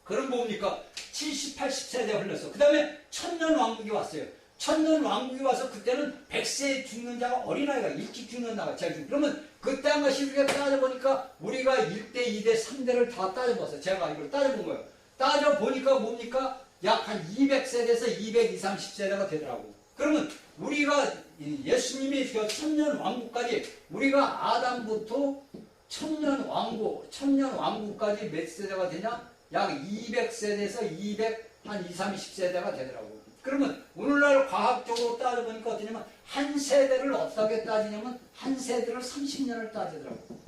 그럼 뭡니까? 70, 80세대가 흘렀어. 그 다음에 천년 왕국이 왔어요. 천년 왕국이 와서 그때는 100세에 죽는 자가 어린아이가 일찍 죽는 자가 그러면 그때 한 것이 우리가 따져보니까 우리가 1대, 2대, 3대를 다 따져봤어요. 제가 이걸 따져본 거예요. 따져보니까 뭡니까? 약 한 200세대에서 220, 30세대가 되더라고. 그러면 우리가 예수님이 천년 왕국까지 우리가 아담부터 천년 왕국까지 몇 세대가 되냐? 약 200세대에서 200, 30세대가 되더라고. 그러면 오늘날 과학적으로 따져보니까 어떠냐면 한 세대를 어떻게 따지냐면 한 세대를 30년을 따지더라고.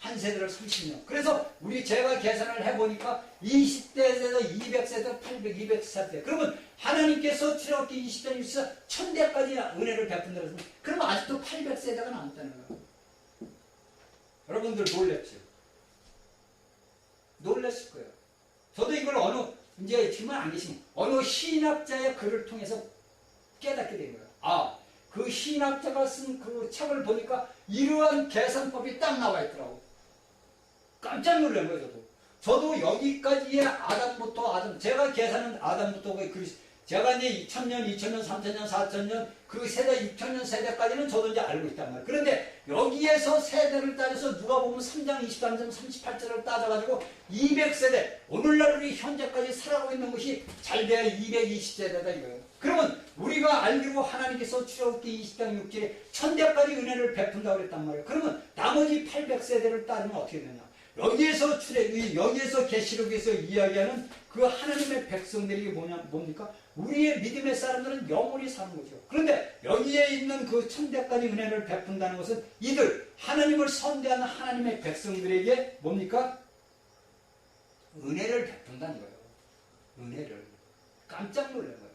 한 세대를 30년. 그래서 제가 계산을 해보니까 20대에서 200세대, 800, 200세대. 그러면 하나님께서 출애굽기 20장 60장 1000대까지 은혜를 베푼다고 했으면 그러면 아직도 800세대가 남았다는 거예요. 여러분들 놀랬죠? 놀랬을 거예요. 저도 이걸 이제 지금은 안 계시면 어느 신학자의 글을 통해서 깨닫게 된 거예요. 아, 그 신학자가 쓴 그 책을 보니까 이러한 계산법이 딱 나와 있더라고. 깜짝 놀란 거예요, 저도 여기까지의 아담부터 제가 계산은 아담부터 제가 이제 2000년, 2000년, 3000년, 4000년, 그 세대, 6000년 세대까지는 저도 이제 알고 있단 말이에요. 그런데 여기에서 세대를 따져서 누가 보면 3장 23절, 38절을 따져가지고 200세대, 오늘날 우리 현재까지 살아가고 있는 것이 잘 돼야 220세대다 이거예요. 그러면 우리가 알기로 하나님께서 출애굽기 20장 6절에 1000대까지 은혜를 베푼다고 그랬단 말이에요. 그러면 나머지 800세대를 따지면 어떻게 되냐? 여기에서 계시록에서 이야기하는 그 하나님의 백성들이 뭡니까? 우리의 믿음의 사람들은 영원히 사는 거죠. 그런데 여기에 있는 그 1000대까지 은혜를 베푼다는 것은 이들 하나님을 선대하는 하나님의 백성들에게 뭡니까? 은혜를 베푼다는 거예요. 은혜를. 깜짝 놀란 거예요.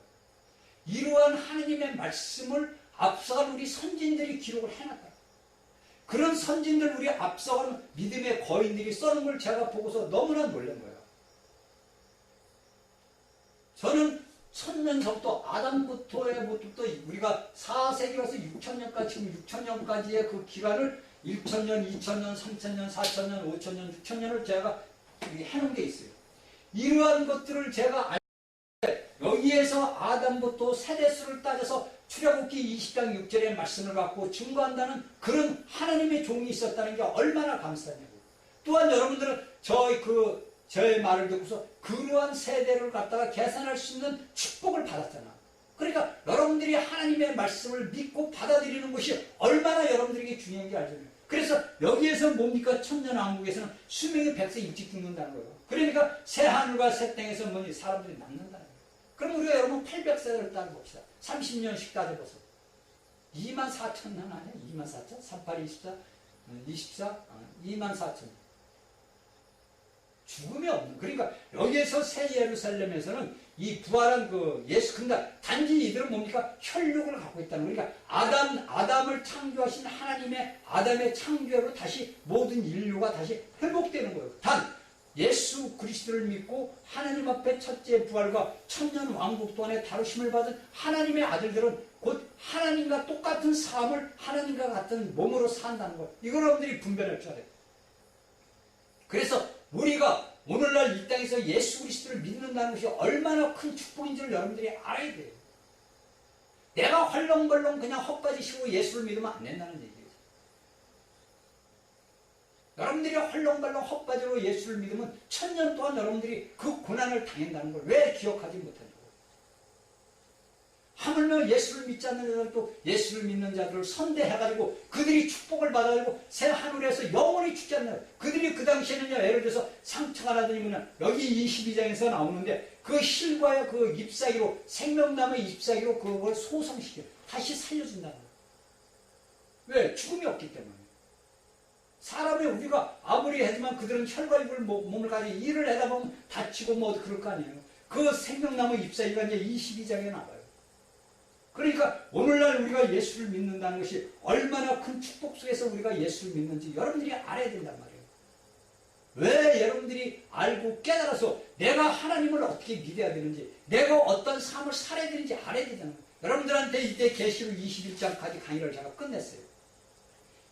이러한 하나님의 말씀을 앞서간 우리 선진들이 기록을 해놨다. 그런 선진들 우리 앞서가는 믿음의 거인들이 써는 걸 제가 보고서 너무나 놀란 거예요. 저는 천년서부터 아담부터의 모습부터 우리가 4세기로서 6000년까지 지금 6000년까지의 그 기간을 1000년, 2000년, 3000년, 4000년, 5000년, 6000년을 제가 해놓은 게 있어요. 이러한 것들을 제가 여기에서 아담부터 세대수를 따져서 출애굽기 20장 6절의 말씀을 갖고 증거한다는 그런 하나님의 종이 있었다는 게 얼마나 감사하냐고. 또한 여러분들은 저의 말을 듣고서 그러한 세대를 갖다가 계산할 수 있는 축복을 받았잖아. 그러니까 여러분들이 하나님의 말씀을 믿고 받아들이는 것이 얼마나 여러분들에게 중요한지 알잖아요. 그래서 여기에서 뭡니까? 천년왕국에서는 수명이 100세 일찍 죽는다는 거예요. 그러니까 새 하늘과 새 땅에서 사람들이 남는다는 거예요. 그럼 우리가 여러분 800세대를 따져봅시다. 30년씩 따져보세요. 24,000년 아니야? 24,000? 38, 24? 24,000. 죽음이 없는. 그러니까 여기에서 새 예루살렘에서는 이 부활한 예수, 그러니까 단지 이들은 뭡니까? 혈육을 갖고 있다는 거예요. 그러니까 아담을 창조하신 하나님의 아담의 창조로 다시 모든 인류가 다시 회복되는 거예요. 단 예수 그리스도를 믿고 하나님 앞에 첫째 부활과 천년 왕국 동안에 다루심을 받은 하나님의 아들들은 곧 하나님과 똑같은 삶을 하나님과 같은 몸으로 산다는 것. 이걸 여러분들이 분별할 줄 알아요. 그래서 우리가 오늘날 이 땅에서 예수 그리스도를 믿는다는 것이 얼마나 큰 축복인지를 여러분들이 알아야 돼요. 내가 헐렁벌렁 그냥 헛바지 씌우고 예수를 믿으면 안 된다는 얘기예요. 여러분들이 헐렁벌렁 헛바지로 예수를 믿으면 1000년 동안 여러분들이 그 고난을 당한다는 걸 왜 기억하지 못하냐고. 하물며 예수를 믿지 않는 자들도 예수를 믿는 자들을 선대해가지고 그들이 축복을 받아가지고 새 하늘에서 영원히 죽지 않는, 그들이 그 당시에는요, 예를 들어서 상처가 나더니 여기 22장에서 나오는데 그 실과의 그 잎사귀로, 생명나무의 잎사귀로 그걸 소성시켜 다시 살려준다는 거예요. 왜? 죽음이 없기 때문에. 사람이 우리가 아무리 하지만 그들은 혈과 육을 몸을 가지고 일을 하다 보면 다치고 뭐 그럴 거 아니에요. 그 생명나무 잎사귀가 이제 22장에 나와요. 그러니까 오늘날 우리가 예수를 믿는다는 것이 얼마나 큰 축복 속에서 우리가 예수를 믿는지 여러분들이 알아야 된단 말이에요. 왜 여러분들이 알고 깨달아서 내가 하나님을 어떻게 믿어야 되는지, 내가 어떤 삶을 살아야 되는지 알아야 되잖아요. 여러분들한테 이때 계시록 21장까지 강의를 제가 끝냈어요.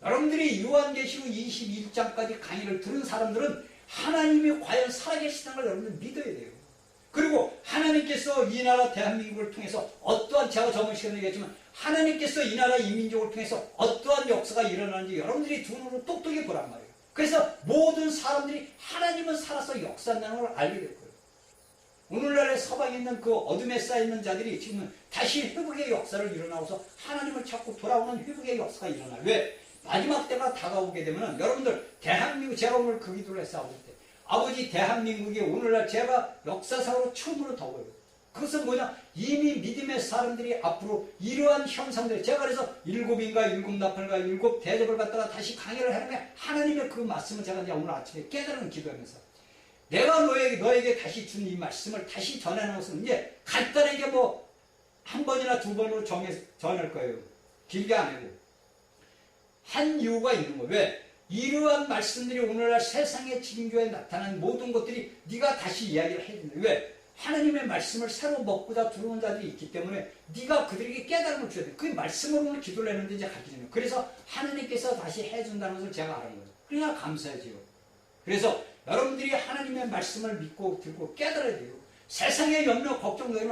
여러분들이 요한계시록 21장까지 강의를 들은 사람들은 하나님이 과연 살아계시다는 걸 여러분들 믿어야 돼요. 그리고 하나님께서 이 나라 대한민국을 통해서 어떠한, 제가 저번 시간에 얘기했지만 하나님께서 이 나라 이 민족을 통해서 어떠한 역사가 일어나는지 여러분들이 두 눈으로 똑똑히 보란 말이에요. 그래서 모든 사람들이 하나님은 살아서 역사한다는 걸 알게 될 거예요. 오늘날의 서방에 있는 그 어둠에 쌓여있는 자들이 지금은 다시 회복의 역사를 일어나고서 하나님을 찾고 돌아오는 회복의 역사가 일어나요. 왜? 마지막 때가 다가오게 되면 여러분들 대한민국, 제가 오늘 그 기도를 해서 아버지 대한민국이 오늘날 제가 역사상으로 처음으로 더워요. 그것은 뭐냐? 이미 믿음의 사람들이 앞으로 이러한 형상들, 제가 그래서 일곱 나팔과 일곱 대접을 갖다가 다시 강의를 하는 게 하나님의 그 말씀을 제가 이제 오늘 아침에 깨달은 기도하면서 내가 너에게 다시 준 이 말씀을 다시 전하는 것은 이제 간단하게 뭐 한 번이나 두 번으로 전할 거예요. 길게 안 하고. 한 이유가 있는 거예요. 왜? 이러한 말씀들이 오늘날 세상의 진교에 나타난 모든 것들이 네가 다시 이야기를 해야 된다. 왜? 하나님의 말씀을 새로 먹고자 들어온 자들이 있기 때문에 네가 그들에게 깨달음을 줘야 돼. 그 말씀으로 오늘 기도를 했는데 이제 가기 전에. 그래서 하나님께서 다시 해준다는 것을 제가 알은 거예요. 그러니까 감사하지요. 그래서 여러분들이 하나님의 말씀을 믿고 들고 깨달아야 돼요. 세상의 염려, 걱정, 너희는